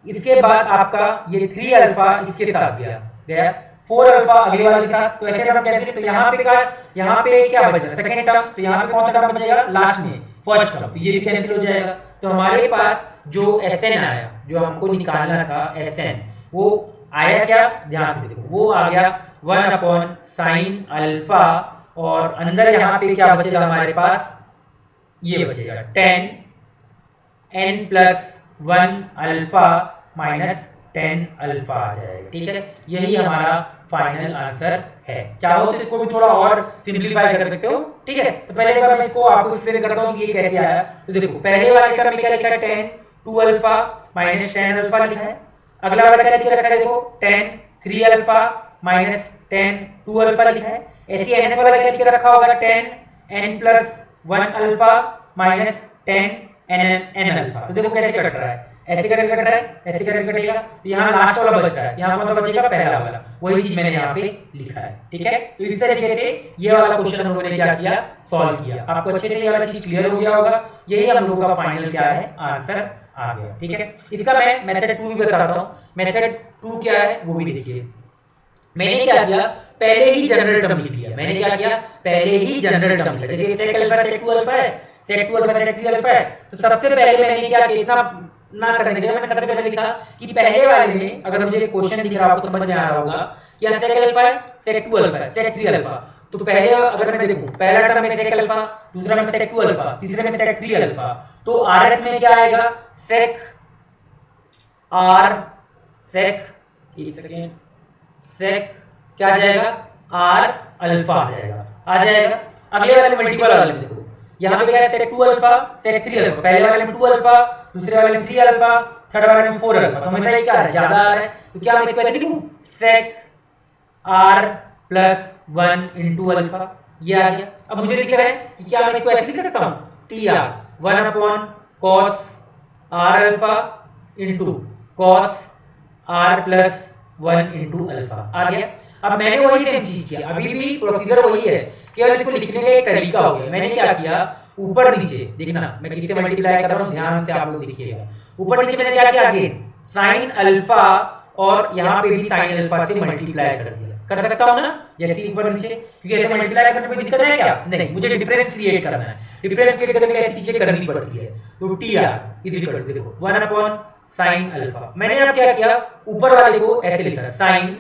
इसके बाद आपका ये 3 अल्फा इसके साथ गया 4 अल्फा अगले वाले के साथ, तो ऐसे टर्म कैंसिल। तो यहाँ पे क्या बचा सेकंड टर्म, तो यहाँ पे कौन सा टर्म बचेगा लास्ट में फर्स्ट टर्म, तो ये भी कैंसिल हो जाएगा। तो हमारे पास जो Sn आया जो हमको निकालना था Sn वो आया क्या ध्यान से देखो, वो आ गया 1 अपॉन साइन अल्फा, और अंदर यहाँ पे क्या बचेगा हमारे पास ये बचेगा tan n plus 1 alpha minus tan alpha आ जाएगा। ठीक है, यही हमारा फाइनल आंसर है। चाहो तो इसको भी थोड़ा और सिंपलीफाई कर सकते हो। ठीक है, तो पहले एक बार मैं इसको आपको एक्सप्लेन करता हूँ कि ये कैसे आया। तो देखो पहले वाले टर्म में क्या लिखा है tan 2 alpha minus tan alpha लिखा है, अगला वाला क्या लिखा रखा है देखो tan 3 alpha minus tan 2 alpha लिखा है। ऐसे n वाला क्या लिखा रखा होगा tan n plus 1 alpha minus tan n alpha. तो देखो कैसे कट रहा है, ऐसे करके कट रहा है, ऐसे करके कटेगा, तो यहाँ लास्ट वाला बच रहा है, यहाँ कौन सा बचेगा पहला वाला, वही चीज मैंने यहाँ पे लिखा है। ठीक है, तो इस तरीके से ये वाला क्वेश्चन हम लोगों ने क्या किया सॉल्व किया। आपको अच्छे से ये वाला चीज क्लियर हो गया होगा, यही हम लोगों का फाइनल क्या है आंसर आ गया। ठीक है, इसका मैं मेथड 2 भी बताता हूँ। मेथड 2 क्या है वो भी देखिए। मैंने क्या किया पहले ही जनरल टर्म लिख लिया, मैंने क्या किया पहले ही जनरल टर्म लिखा, जैसे sec अल्फा sec 2 अल्फा है, sec 2 अल्फा sec 3 अल्फा है। तो सबसे पहले मैंने क्या किया, इतना ना करने के लिए मैंने सबसे पहले लिखा कि पहले वाले में अगर मुझे क्वेश्चन दिख रहा है आपको समझ में आ रहा होगा कि sec अल्फा है sec 2 अल्फा है sec 3 अल्फा, तो पहले अगर मैं देखूं पहला टर्म में sec अल्फा, दूसरा में sec 2 अल्फा, तीसरे में sec 3 अल्फा, तो rth में क्या आएगा sec r sec एक सेकंड sec क्या आ जाएगा r अल्फा आ जाएगा। अगले वाले मल्टीपल वाले में देखो यहाँ पे क्या है sec 2 अल्फा sec 3 अल्फा, पहले वाले में 2 अल्फा, दूसरे वाले में 3 अल्फा, थर्ड वाले में 4 अल्फा, तो हमेशा ये क्या है ज्यादा आ रहा है, तो क्या मैं इसको ऐसे लिखूं sec r plus 1 into alpha, ये आ गया। अब मुझे दिख रहा है कि क्या मैं इसको ऐसे लिख सकता हूं tr 1 upon cos r alpha into cos r plus 1 into alpha आ गया। अब मैंने वही सेम चीज किया, अभी भी प्रोसीजर वही है, केवल इसको लिखने का एक तरीका हो गया। मैंने क्या किया ऊपर नीचे देखना, मैं किससे मल्टीप्लाई कर रहा हूँ ध्यान से आप लोग देखिएगा। ऊपर नीचे मैंने क्या किया अगेन साइन अल्फा, और यहाँ पे भी साइन अल्फा से मल्टीप्लाई कर दिया, कर सकता हूँ ना जैसे ऊपर नीचे, क्योंकि ऐसे मल्टीप्लाई करने में कोई दिक्कत है क्या नहीं, मुझे डिफरेंस क्रिएट करना है, डिफरेंस क्रिएट करने के लिए ऐसी चीजें करनी पड़ती है। तो tr इज इक्वल टू देखो 1 अपॉन साइन अल्फा, मैंने अब क्या किया ऊपर वाले को ऐसे लिखा sine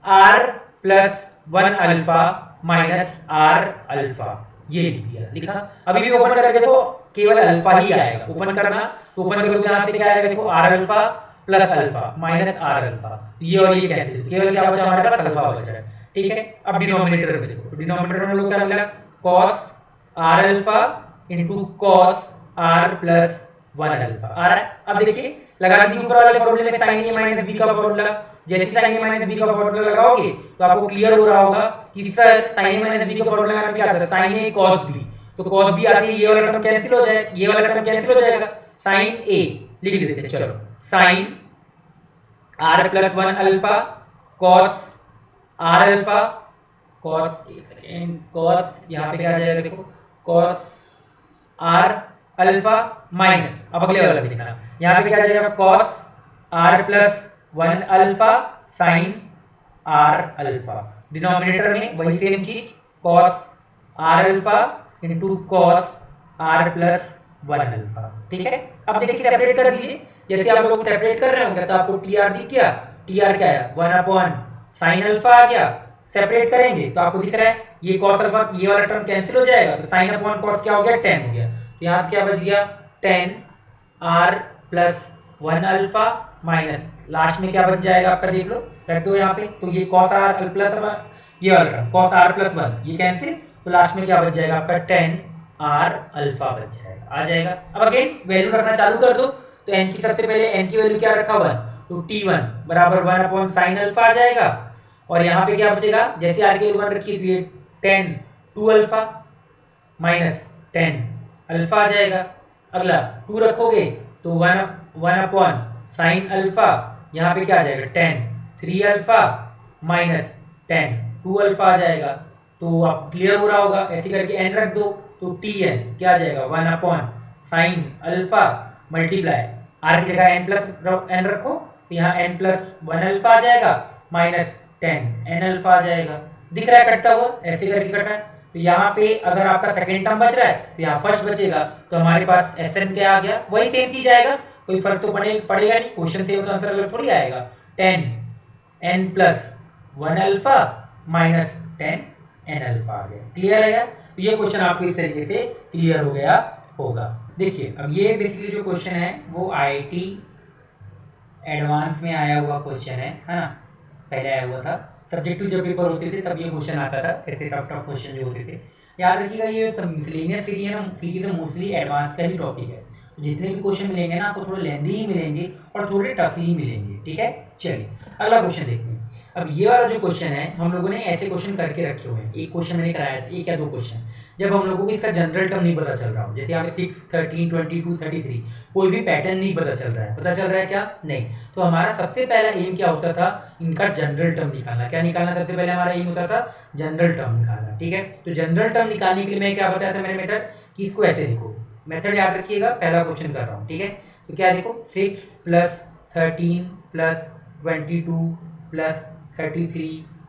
r plus 1 alpha minus r alpha, ये लिख दिया लिखा। अभी भी ओपन करके देखो केवल अल्फा ही आएगा, ओपन करना तो ओपन करोगे यहाँ से क्या आएगा देखो r alpha plus alpha minus r alpha, ये और ये कैंसिल, केवल क्या बचा हमारे पास अल्फा बचा है। ठीक है, अब डिनोमिनेटर में देखो, डिनोमिनेटर में लोग क्या मिला cos r alpha into cos r plus 1 alpha आ रहा है। अब देखिए लगा दीजिए ऊपर वाले फॉर्मूले में sin a माइनस b का फॉर्मूला, जैसे sin a माइनस b का फॉर्मूला लगाओगे तो आपको क्लियर हो रहा होगा कि sir sin a minus b का फॉर्मूला लगाने क्या आता है sin a cos b, तो cos b आती है ये वाला टर्म कैंसिल हो जाएगा, ये वाला टर्म कैंसिल हो जाएगा, sin a लिख देते हैं चलो sin r plus 1 alpha cos R alpha, cos cos यहाँ पे क्या आ जाएगा देखो, कॉस आर अल्फा माइनस, अब अगले वाला भी दिखाना, यहाँ पे क्या आ जाएगा cos R plus 1 alpha sine R alpha, denominator में वही सेम चीज cos R alpha into cos R plus 1 alpha, ठीक है। अब देखिए सेपरेट कर दीजिए, जैसे आप लोग सेपरेट कर रहे होंगे तो आपको टी आर दिख गया, टी आर क्या है 1 अपॉन साइन अल्फा आ गया, सेपरेट करेंगे तो आपको दिख रहा है ये कॉस अल्फा ये वाला टर्म कैंसिल हो जाएगा, तो साइन अपॉन कॉस क्या हो गया 10 हो गया, तो यहाँ से क्या बच गया 10 R plus 1 alpha minus last में क्या बच जाएगा आपका, देख लो रख दो यहाँ पे, तो ये कॉस आर प्लस ये वाला टर्म कॉस आर प्लस 1 ये कैंसिल, तो लास्ट में क्या बच जाएगा आपका 10 आर अल्फा बच जाएगा, आ जाएगा। अब अगेन वैल्यू रखना चालू कर दो, तो n की सबसे पहले n की वैल्यू क्या रखा 1, तो t1 बराबर 1 अपॉन साइन अल्फा आ जाएगा, और यहाँ पे क्या बचेगा जैसे r की वैल्यू 1 रखी थी 10 2 अल्फा माइनस 10 अल्फा आ जाएगा, अगला 2 रखोगे तो 1 अपॉन साइन अल्फा, यहाँ पे क्या आ जाएगा 10 3 अल्फा माइनस 10 2 अल्फा आ जाएगा, तो आप क्लियर हो रहा होगा, ऐसे करके n रख दो तो tn क्या आ जाएगा 1 upon sine alpha multiply r की जगह n प्लस n रखो तो यहाँ n प्लस 1 अल्फा आ जाएगा माइनस 10 n अल्फा आ जाएगा, दिख रहा है कटता हुआ, ऐसे करके कटा है, तो यहाँ पे अगर आपका सेकेंड टर्म बच रहा है तो यहाँ फर्स्ट बचेगा, तो हमारे पास Sn क्या आ गया, वही सेम चीज आएगा, कोई फर्क तो पड़ेगा नहीं, क्वेश्चन से तो आंसर अलग थोड़ी आएगा, 10 n plus 1 alpha minus 10 n alpha आ गया, क्लियर है। तो ये क्वेश्चन आपको इस तरीके से क्लियर हो गया होगा। देखिए अब ये बेसिकली जो क्वेश्चन है वो आईआईटी एडवांस में आया हुआ क्वेश्चन है ना, पहले आया हुआ था, सब्जेक्टिव जब पेपर होते थे तब ये क्वेश्चन आता था, ऐसे टफ टफ क्वेश्चन जो होते थे, याद रखिएगा ये सब मिसलेनियस सीरीज है ना, सीरीज है मोस्टली एडवांस का ही टॉपिक है, जितने भी क्वेश्चन मिलेंगे ना आपको थोड़े लेंदी ही मिलेंगे और थोड़े टफ ही मिलेंगे, ठीक है। चलिए अगला क्वेश्चन देखते हैं। अब ये वाला जो क्वेश्चन है हम लोगों ने ऐसे क्वेश्चन करके रखे हुए हैं, एक क्वेश्चन मैंने कराया था, एक या दो क्वेश्चन, जब हम लोगों को इसका जनरल टर्म नहीं पता चल रहा हो, जैसे यहाँ पे 6 13 22 33 कोई भी पैटर्न नहीं पता चल रहा है, पता चल रहा है क्या नहीं, तो हमारा सबसे पहला एम क्या होता था, इनका जनरल टर्म निकालना, क्या निकालना सबसे पहले हमारा एम होता था जनरल टर्म निकालना, ठीक है। तो जनरल टर्म निकालने के लिए मैं क्या बताया था मैंने मेथड, कि इसको ऐसे लिखो, मेथड याद रखिएगा, पहला क्वेश्चन कर रहा हूँ, ठीक है। तो क्या देखो 6 प्लस 13 प्लस 22 प्लस 33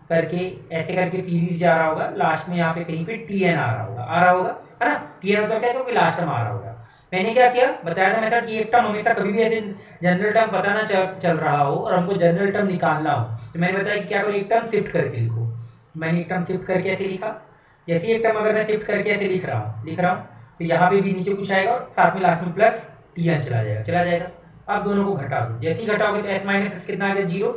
करके ऐसे करके सीरीज जा रहा होगा, लास्ट में यहाँ पे कहीं पे tn आ रहा होगा है ना, tn मतलब क्या, क्योंकि लास्ट टर्म आ रहा होगा। मैंने क्या किया बताया था मेथड कि एक टर्म हमेशा कभी भी ऐसे जनरल टर्म पता ना चल रहा हो और हमको जनरल टर्म निकालना हो, तो मैंने बताया कि क्या करो एक टर्म शिफ्ट करके लिखो, मैंने एक टर्म शिफ्ट करके ऐसे लिखा, जैसे एक टर्म अगर मैं शिफ्ट करके ऐसे लिख रहा हूँ तो यहाँ पे भी नीचे कुछ आएगा और साथ में लास्ट में प्लस tn चला जाएगा। अब दोनों को घटा दो, जैसे ही घटाओगे तो s माइनस s कितना आ गया 0,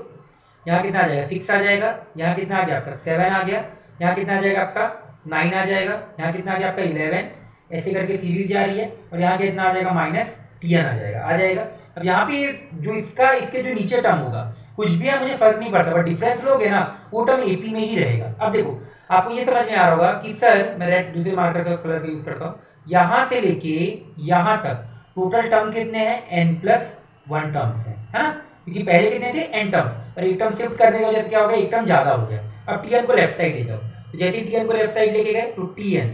यहाँ कितना आ जाएगा 6 आ जाएगा, यहाँ कितना आ गया आपका 7 आ गया, यहाँ कितना आ जाएगा आपका 9 आ जाएगा, यहाँ कितना आ गया आपका 11, ऐसे करके सीरीज जा रही है, और यहाँ कितना आ जाएगा माइनस tn आ जाएगा। अब यहाँ पे जो इसके जो नीचे टर्म होगा कुछ भी है मुझे फर्क नहीं पड़ता, बट डिफरेंस लोगे ना वो टर्म एपी में ही रहेगा। अब देखो आपको ये समझ में आ रहा होगा कि सर मैं रेड दूसरे मार्कर का कलर का यूज करता हूँ, यहाँ से लेके यहाँ तक टोटल टर्म कितने हैं n+1 टर्म्स है ना, क्योंकि पहले कितने थे n टर्म्स, और एक टर्म शिफ्ट करने की वजह से क्या हो गया एक टर्म ज्यादा हो गया। अब tn को लेफ्ट साइड ले जाओ, तो जैसे ही tn को लेफ्ट साइड लेके गए तो tn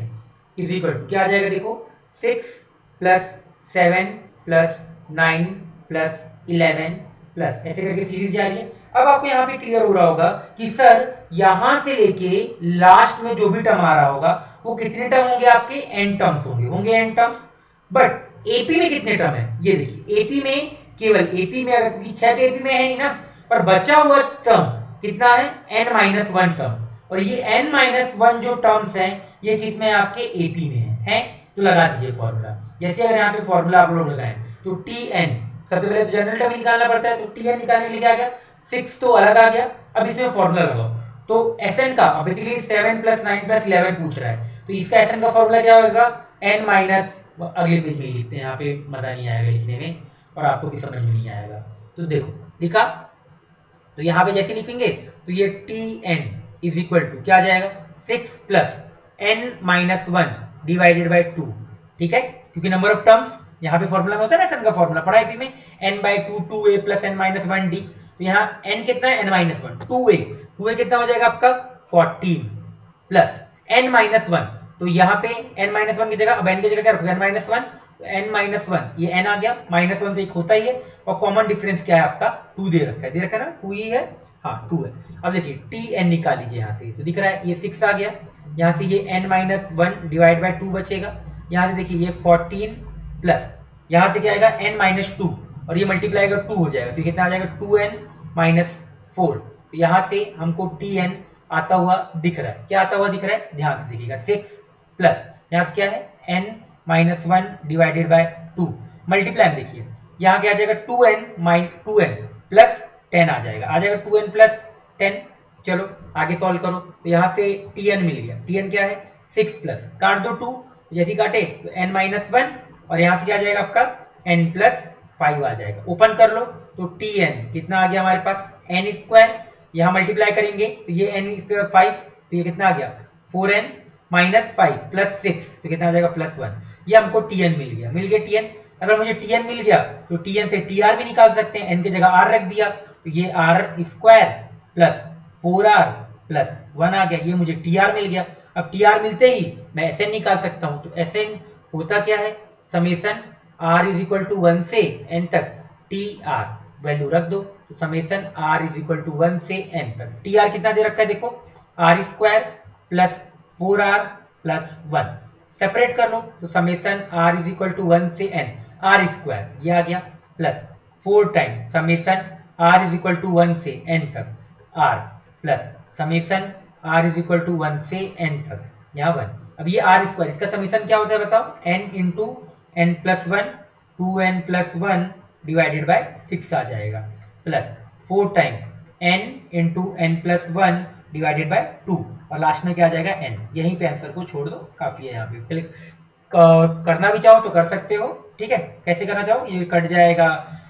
इज इक्वल टू क्या आ जाएगा देखो 6 प्लस 7 प्लस 9 प्लस 11 प्लस ऐसे करके सीरीज जा रही है। अब आपको यहाँ पे क्लियर हो रहा होगा कि सर यहाँ से लेके लास्ट में जो भी टर्म आ रहा होगा वो कितने टर्म होंगे आपके n टर्म्स होंगे n टर्म्स, बट एपी में कितने टर्म है ये देखिए, एपी में केवल एपी में अगर क्योंकि 6 तो एपी में है नहीं ना, पर बचा हुआ टर्म कितना है n-1 टर्म्स, और ये n-1 जो टर्म्स हैं ये किसमें आपके एपी में है, तो लगा दीजिए फॉर्मूला। जैसे अगर यहाँ पे फॉर्मूला आप लोग लगाएं तो tn सबसे पहले तो जनरल टर्म निकालना पड़ता है, तो tn निकालने के लिए क्या आ गया 6 तो अलग आ गया। अब इसमें फॉर्मूला लगाओ तो Sn का बेसिकली 7 प्लस 9 प्लस 11 पूछ रहा है, तो इसका Sn का फॉर्मूला क्या होगा n माइनस, अगले पेज में लिखते हैं, यहाँ पे मजा नहीं आएगा लिखने में और आपको भी समझ में नहीं आएगा। तो देखो लिखा, तो यहाँ पे जैसे लिखेंगे तो ये tn इज इक्वल टू क्या आ जाएगा 6 प्लस n-1 डिवाइडेड बाई 2, ठीक है, क्योंकि नंबर ऑफ टर्म्स यहाँ पे फॉर्मूला में होता है ना, Sn का फॉर्मूला पढ़ा है में n/2 2a प्लस n-1d, तो यहाँ n कितना है, n-1, 2a कितना हो जाएगा आपका 14 प्लस n-1, तो यहाँ पे n-1 की जगह, अब n की जगह क्या रखोगे, n-1, n-1 ये n आ गया, -1 तो एक होता ही है, और कॉमन डिफरेंस क्या है आपका 2 दे रखा है ना, 2 ही है, हाँ 2 है। अब देखिए tn निकाल लीजिए यहाँ से, तो दिख रहा है ये 6 आ गया, यहाँ से ये n-1 डिवाइड बाय 2 बचेगा, यहाँ से देखिए ये 14 प्लस यहाँ से क्या आएगा n-2, और ये मल्टीप्लाई अगर 2 हो जाएगा तो कितना आ जाएगा 2n-4, तो यहाँ से हमको tn आता हुआ दिख रहा है, क्या आता हुआ दिख रहा है, ध्यान से देखिएगा 6 प्लस यहाँ से क्या है n-1 डिवाइडेड बाय 2, मल्टीप्लाई में देखिए यहाँ क्या आ जाएगा 2n प्लस 10 आ जाएगा 2n प्लस 10। चलो आगे सॉल्व करो, तो यहाँ से tn मिल गया, tn क्या है 6 प्लस, काट दो 2, यदि काटे तो n-1, और यहाँ से क्या आ जाएगा आपका n+5 आ जाएगा, ओपन कर लो तो tn कितना आ गया हमारे पास n², यहाँ मल्टीप्लाई करेंगे तो ये n² 5, तो ये कितना आ गया 4n-5 प्लस 6, तो कितना आ जाएगा +1, ये हमको tn मिल गया tn। अगर मुझे tn मिल गया तो tn से tr भी निकाल सकते हैं, n की जगह r रख दिया, तो ये r² प्लस 4r प्लस 1 आ गया, ये मुझे tr मिल गया। अब tr मिलते ही मैं Sn निकाल सकता हूं, तो Sn होता क्या है, summation r is equal to 1 से n तक tr वैल्यू रख दो, तो summation r is equal to 1 से n तक, tr कितना दे रखा है देखो r² plus 4r plus 1, separate कर लो तो summation r is equal to 1 से n r² ये आ गया plus 4 time summation r is equal to 1 से n तक r plus summation r is equal to 1 से n तक यहाँ 1। अब ये r², इसका समेसन क्या होता है बताओ, n into n+1 2n+1 divided by 6 आ जाएगा, plus 4 time n into n+1 divided by 2, और लास्ट में क्या आ जाएगा n। यहीं पे आंसर को छोड़ दो, काफी है यहाँ पे, क्लिक करना भी चाहो तो कर सकते हो, ठीक है, कैसे करना चाहो, ये कट जाएगा,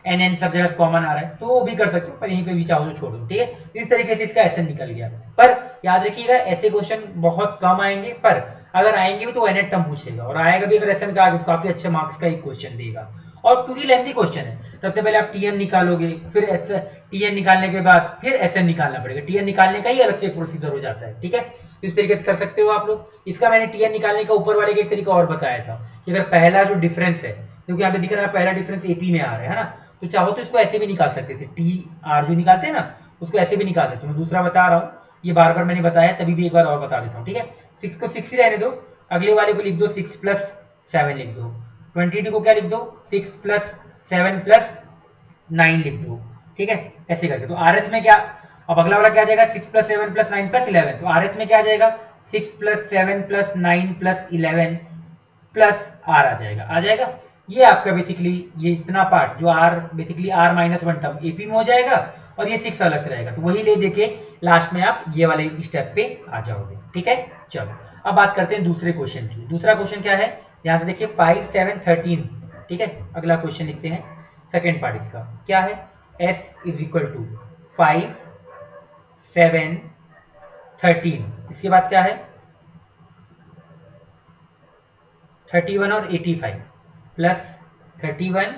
n सब जगह कॉमन आ रहा है तो वो भी कर सकते हो, पर यहीं पे भी चाहो तो छोड़ दो, ठीक है। इस तरीके से इसका Sn निकल गया। पर याद रखिएगा ऐसे क्वेश्चन बहुत कम आएंगे, पर अगर आएंगे भी तो n टर्म पूछेगा, और आएगा भी अगर Sn का आगे तो काफी अच्छे मार्क्स का एक क्वेश्चन देगा। और क्योंकि लेंथी क्वेश्चन है, सबसे पहले आप tn निकालोगे, फिर tn निकालने के बाद फिर Sn निकालना पड़ेगा, tn निकालने का ही अलग से एक प्रोसीजर हो जाता है, ठीक है। इस तरीके से कर सकते हो आप लोग। इसका मैंने tn निकालने का ऊपर वाले का एक तरीका और बताया था कि अगर पहला जो डिफरेंस है, क्योंकि यहाँ पे दिख रहा है पहला डिफरेंस AP में आ रहा है ना, तो चाहो तो इसको ऐसे भी निकाल सकते थे, tr जो निकालते हैं ना उसको ऐसे भी निकाल सकते हो। मैं दूसरा बता रहा हूँ, ये बार बार मैंने बताया, तभी भी एक बार और बता देता हूँ, ठीक है। 6 को 6 ही रहने दो, अगले वाले को लिख दो 6 + 7 लिख दो, 22 को क्या लिख दो 6 + 7 + 9 लिख दो, ठीक है, ऐसे करके। तो rth में क्या, अब अगला वाला क्या आ जाएगा 6 + 7 + 9 + 11, तो rth में क्या आ जाएगा 6 + 7 + 9 + 11 प्लस r आ जाएगा। ये आपका बेसिकली ये इतना पार्ट जो r basically r-1 term AP में हो जाएगा, और ये 6 अलग से रहेगा, तो वही ले देके लास्ट में आप ये वाले स्टेप पे आ जाओगे, ठीक है। चलो अब बात करते हैं दूसरे क्वेश्चन की। दूसरा क्वेश्चन क्या है, यहाँ से देखिए 5, 7, 13, ठीक है। अगला क्वेश्चन लिखते हैं, सेकेंड पार्ट इसका क्या है, s इज इक्वल टू 5, 7, 13, इसके बाद क्या है 31 और 85 प्लस 31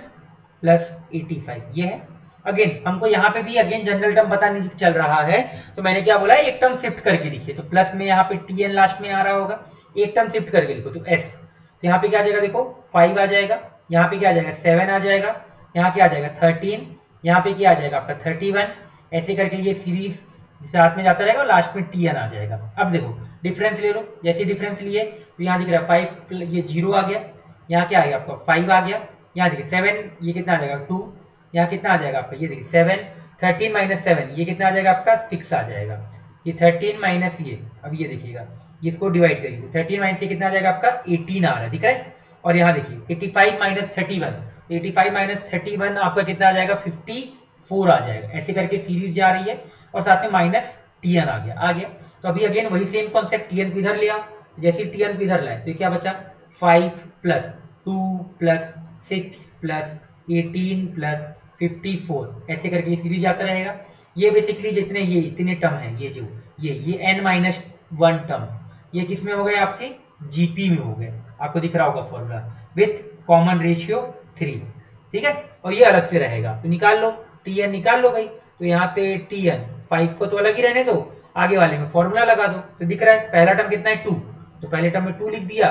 प्लस 85, ये है। अगेन हमको यहाँ पे भी अगेन जनरल टर्म पता नहीं चल रहा है, तो मैंने क्या बोला एक टर्म शिफ्ट करके लिखिए, तो प्लस में यहाँ पे tn लास्ट में आ रहा होगा, एक टर्म शिफ्ट करके लिखो, तो s, तो यहाँ पे क्या आ जाएगा देखो 5 आ जाएगा, यहाँ पे क्या आ जाएगा 7 आ जाएगा, यहाँ क्या आ जाएगा 13, यहाँ पे क्या आ जाएगा आपका 31, ऐसे करके ये सीरीज साथ में जाता रहेगा और लास्ट में tn आ जाएगा। अब देखो डिफरेंस ले लो, जैसे डिफरेंस लिए तो यहाँ दिख रहा है 5, ये 0 आ गया, यहाँ क्या आ गया आपका 5 आ गया, यहाँ देखिए 7, ये कितना आ जाएगा 2, यहाँ कितना आ जाएगा आपका ये देखिए 7, 13 - 7 ये कितना आ जाएगा आपका 6 आ जाएगा, ये 13 माइनस ये, अब ये देखिएगा इसको डिवाइड करिए, 13 माइनस ये कितना आ जाएगा आपका 18 आ रहा है, दिख रहा है। और यहाँ देखिए 85 - 31, 85 - 31 आपका कितना आ जाएगा 54 आ जाएगा, ऐसे करके सीरीज जा रही है, और साथ में माइनस tn आ गया। तो अभी अगेन वही सेम कॉन्सेप्ट, tn को इधर लिया, जैसे tn को इधर लाए तो क्या बचा 5 + 2 + 6 + 18 + 54, ऐसे करके सीरीज जाता रहेगा। ये बेसिकली जितने ये इतने टर्म हैं, ये जो ये n-1 टर्म्स, ये किस में हो गए आपके जीपी में हो गए, आपको दिख रहा होगा फॉर्मूला विथ कॉमन रेशियो 3, ठीक है। और ये अलग से रहेगा, तो निकाल लो tn निकाल लो भाई, तो यहाँ से Tn 5 को तो अलग ही रहने दो, आगे वाले में फॉर्मूला लगा दो। तो दिख रहा है पहला टर्म कितना है 2, तो पहले टर्म में 2 लिख दिया,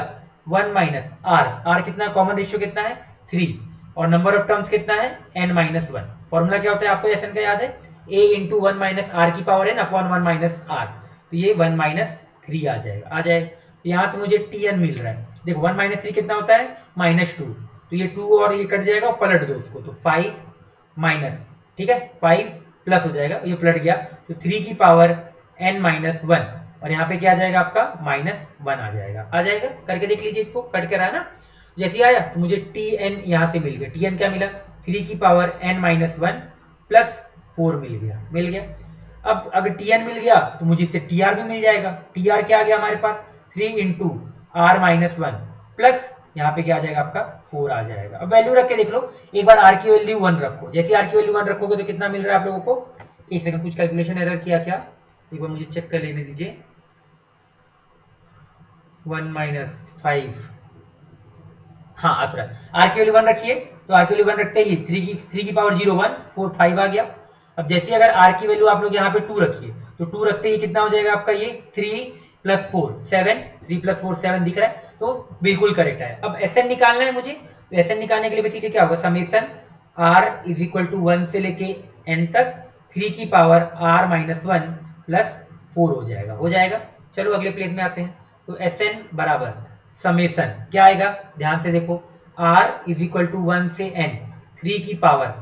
1 माइनस आर, आर कितना कॉमन रेशियो कितना है 3, और नंबर ऑफ टर्म्स कितना है n माइनस 1। फॉर्मूला क्या होता है आपको Sn का याद है, a इंटू 1 माइनस आर की power n upon 1 minus R, तो ये 1 माइनस 3 आ जाएगा। तो यहाँ से मुझे Tn मिल रहा है, देखो 1 माइनस 3 कितना होता है -2, तो ये 2 और ये कट जाएगा, पलट दो उसको, तो 5 माइनस, ठीक है 5 प्लस हो जाएगा, ये पलट गया, तो 3 की पावर n माइनस 1, और यहाँ पे क्या आ जाएगा आपका -1 आ जाएगा। करके देख लीजिए, इसको कट कर रहा है ना, जैसे आया तो मुझे Tn यहाँ से मिल गया, Tn क्या मिला 3 की पावर n माइनस 1 प्लस 4 मिल गया। अब अगर Tn मिल गया तो मुझे इससे Tr भी मिल जाएगा, Tr क्या आ गया हमारे पास 3 इंटू आर माइनस 1 प्लस यहाँ पे क्या आ जाएगा आपका 4 आ जाएगा। अब वैल्यू रख के देख लो, एक बार आर की वैल्यू 1 रखो, जैसे आर की वैल्यू 1 रखोगे तो कितना मिल रहा है आप लोगों को, एक सेकंड कुछ कैलकुलेशन एरर किया क्या, एक बार मुझे चेक कर लेने दीजिए। 1 माइनस 5, हाँ आ रहा है, आर की वैल्यू 1 रखिए, तो आर की वैल्यू 1 रखते ही 3 की पावर 0 1 4 5 आ गया। अब जैसे अगर आर की वैल्यू आप लोग यहाँ पे 2 रखिए, तो 2 रखते ही कितना हो जाएगा आपका, ये 3 प्लस 4 7, 3 प्लस 4 7 दिख रहा है, तो बिल्कुल करेक्ट है। अब Sn निकालना है मुझे, तो Sn निकालने के लिए बेसिकली क्या होगा, summation r is equal to 1 से लेके n तक 3 की पावर r माइनस 1 प्लस 4 हो जाएगा। चलो अगले प्लेस में आते हैं, तो Sn बराबर समेशन क्या आएगा, ध्यान से देखो, r इज इक्वल टू 1 से n 3 की power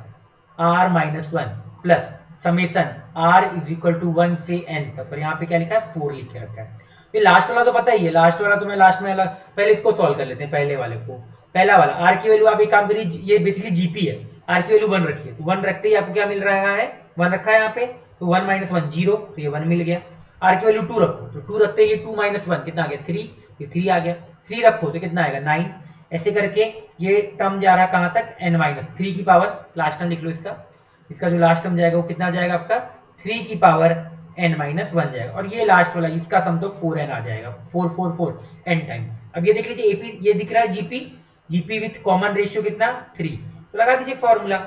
r minus 1 plus summation r is equal to 1 से n तक, और यहाँ पे क्या लिखा है 4 लिख के रखा है। ये लास्ट वाला तो पता ही है, लास्ट वाला तो मैं लास्ट में पहले इसको सॉल्व कर लेते हैं, पहले वाले को। पहला वाला आर की वैल्यू आप एक काम करिए, ये बेसिकली जीपी है, आर की वैल्यू 1 रखिए, तो 1 रखते ही आपको क्या मिल रहा है 1 रखा है यहाँ पे, तो 1 माइनस 1 0, तो ये 1 मिल गया। आर की वैल्यू 2 रखो, तो 2 रखते ही 2 माइनस 1 कितना आ गया 3, ये 3 आ गया। 3 रखो तो कितना आएगा 9, ऐसे करके ये टर्म जा रहा कहाँ तक n माइनस 3 की पावर, लास्ट टर्म लिख लो इसका जो लास्ट टर्म जाएगा वो कितना जाएगा आपका 3 की पावर n माइनस 1 जाएगा, और ये लास्ट वाला इसका सम तो 4n आ जाएगा, 4 4 4 n टाइम्स। अब ये देख लीजिए AP ये दिख रहा है जीपी विथ कॉमन रेशियो कितना 3, तो लगा दीजिए फॉर्मूला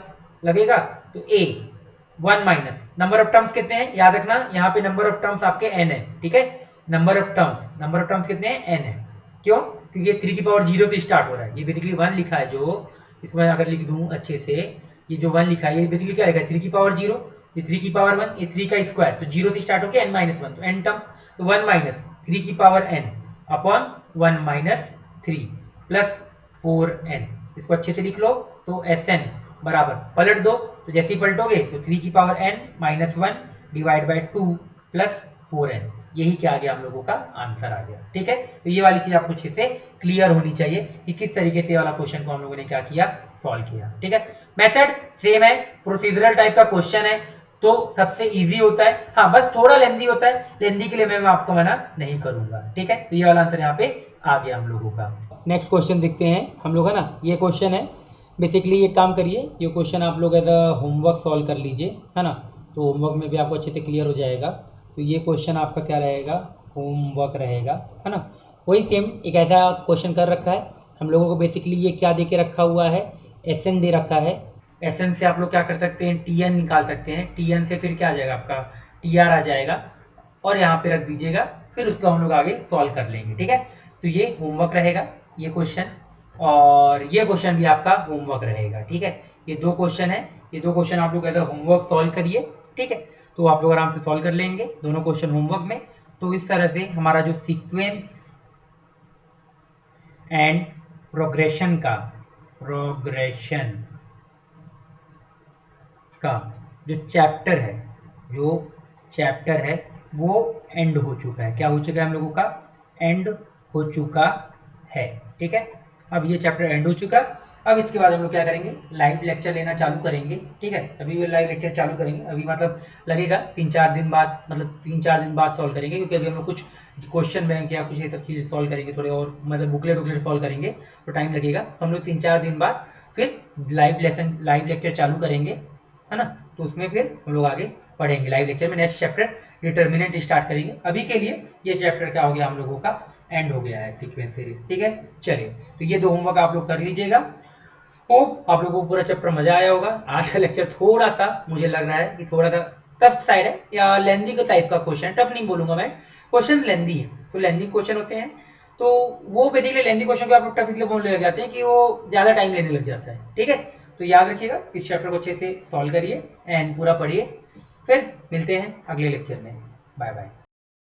लगेगा, तो a 1 minus number of terms कितने हैं याद रखना, यहाँ पे नंबर ऑफ टर्म्स आपके n है, ठीक है, नंबर ऑफ टर्म्स कितने हैं n है, क्यों, क्योंकि ये 3 की पावर 0 से स्टार्ट हो रहा है, ये बेसिकली 1 लिखा है, जो इसमें अगर लिख दूं अच्छे से, ये जो 1 लिखा है ये बेसिकली क्या लिखा है 3 की पावर 0, ये 3 की पावर 1, ये 3 का स्क्वायर, तो 0 से स्टार्ट होकर n माइनस 1, तो n टर्म्स, तो 1 माइनस 3 की power n upon 1 minus 3 plus 4n, इसको अच्छे से लिख लो, तो Sn बराबर पलट दो, तो जैसे ही पलटोगे तो 3 की power n minus 1 divide by 2 plus 4n, यही क्या आ गया हम लोगों का आंसर आ गया, ठीक है। तो ये वाली चीज आपको अच्छे से क्लियर होनी चाहिए कि किस तरीके से वाला क्वेश्चन को हम लोगों ने क्या किया सॉल्व किया, ठीक है। मेथड सेम है, प्रोसीजरल टाइप का क्वेश्चन है, तो सबसे इजी होता है, हाँ बस थोड़ा लेंदी होता है, लेंदी के लिए मैं आपको मना नहीं करूंगा, ठीक है। तो ये वाला आंसर यहाँ पे आ गया हम लोगों का। नेक्स्ट क्वेश्चन देखते हैं हम लोग, है ना, ये क्वेश्चन है बेसिकली, ये काम करिए, ये क्वेश्चन आप लोग एज अ होमवर्क सॉल्व कर लीजिए, है ना, तो होमवर्क में भी आपको अच्छे से क्लियर हो जाएगा। तो ये क्वेश्चन आपका क्या रहेगा, होमवर्क रहेगा, है ना। वही सेम एक ऐसा क्वेश्चन कर रखा है हम लोगों को, बेसिकली ये क्या दे के रखा हुआ है, Sn दे रखा है, Sn से आप लोग क्या कर सकते हैं Tn निकाल सकते हैं, Tn से फिर क्या आ जाएगा आपका Tr आ जाएगा, और यहाँ पे रख दीजिएगा, फिर उसको हम लोग आगे सॉल्व कर लेंगे, ठीक है। तो ये होमवर्क रहेगा ये क्वेश्चन, और ये क्वेश्चन भी आपका होमवर्क रहेगा, ठीक है। ये दो क्वेश्चन है, ये दो क्वेश्चन आप लोग होमवर्क सॉल्व करिए, ठीक है, तो आप लोग आराम से सॉल्व कर लेंगे दोनों क्वेश्चन होमवर्क में। तो इस तरह से हमारा जो सीक्वेंस एंड प्रोग्रेशन का जो चैप्टर है वो एंड हो चुका है, क्या हो चुका है हम लोगों का एंड हो चुका है, ठीक है। अब ये चैप्टर एंड हो चुका, अब इसके बाद हम लोग क्या करेंगे लाइव लेक्चर लेना चालू करेंगे, ठीक है। अभी वो लाइव लेक्चर चालू करेंगे, अभी मतलब लगेगा 3-4 दिन बाद, मतलब 3-4 दिन बाद सॉल्व करेंगे, क्योंकि अभी हम लोग कुछ क्वेश्चन बैंक या कुछ ये सब चीज़ें सॉल्व करेंगे, थोड़े और मतलब बुकलेट सॉल्व करेंगे, तो टाइम लगेगा। तो हम लोग 3-4 दिन बाद फिर लाइव लेक्चर चालू करेंगे, है ना, तो उसमें फिर हम लोग आगे पढ़ेंगे। लाइव लेक्चर में नेक्स्ट चैप्टर डिटर्मिनेंट स्टार्ट करेंगे। अभी के लिए ये चैप्टर क्या हो गया हम लोगों का एंड हो गया है सीक्वेंस सीरीज, ठीक है। चलिए, तो ये दो होमवर्क आप लोग कर लीजिएगा, होप आप लोगों को पूरा चैप्टर मजा आया होगा। आज का लेक्चर थोड़ा सा मुझे लग रहा है कि थोड़ा सा टफ साइड है या लेंदी का टाइप का क्वेश्चन है, टफ नहीं बोलूंगा मैं, क्वेश्चन लेंदी है। तो लेंदी क्वेश्चन होते हैं तो वो बेसिकली लेंदी क्वेश्चन को आप लोग टफ इसलिए बोलने लग जाते हैं कि वो ज्यादा टाइम लेने लग जाता है। ठीक है, तो याद रखिएगा इस चैप्टर को अच्छे से सॉल्व करिए एंड पूरा पढ़िए। फिर मिलते हैं अगले लेक्चर में। Bye bye.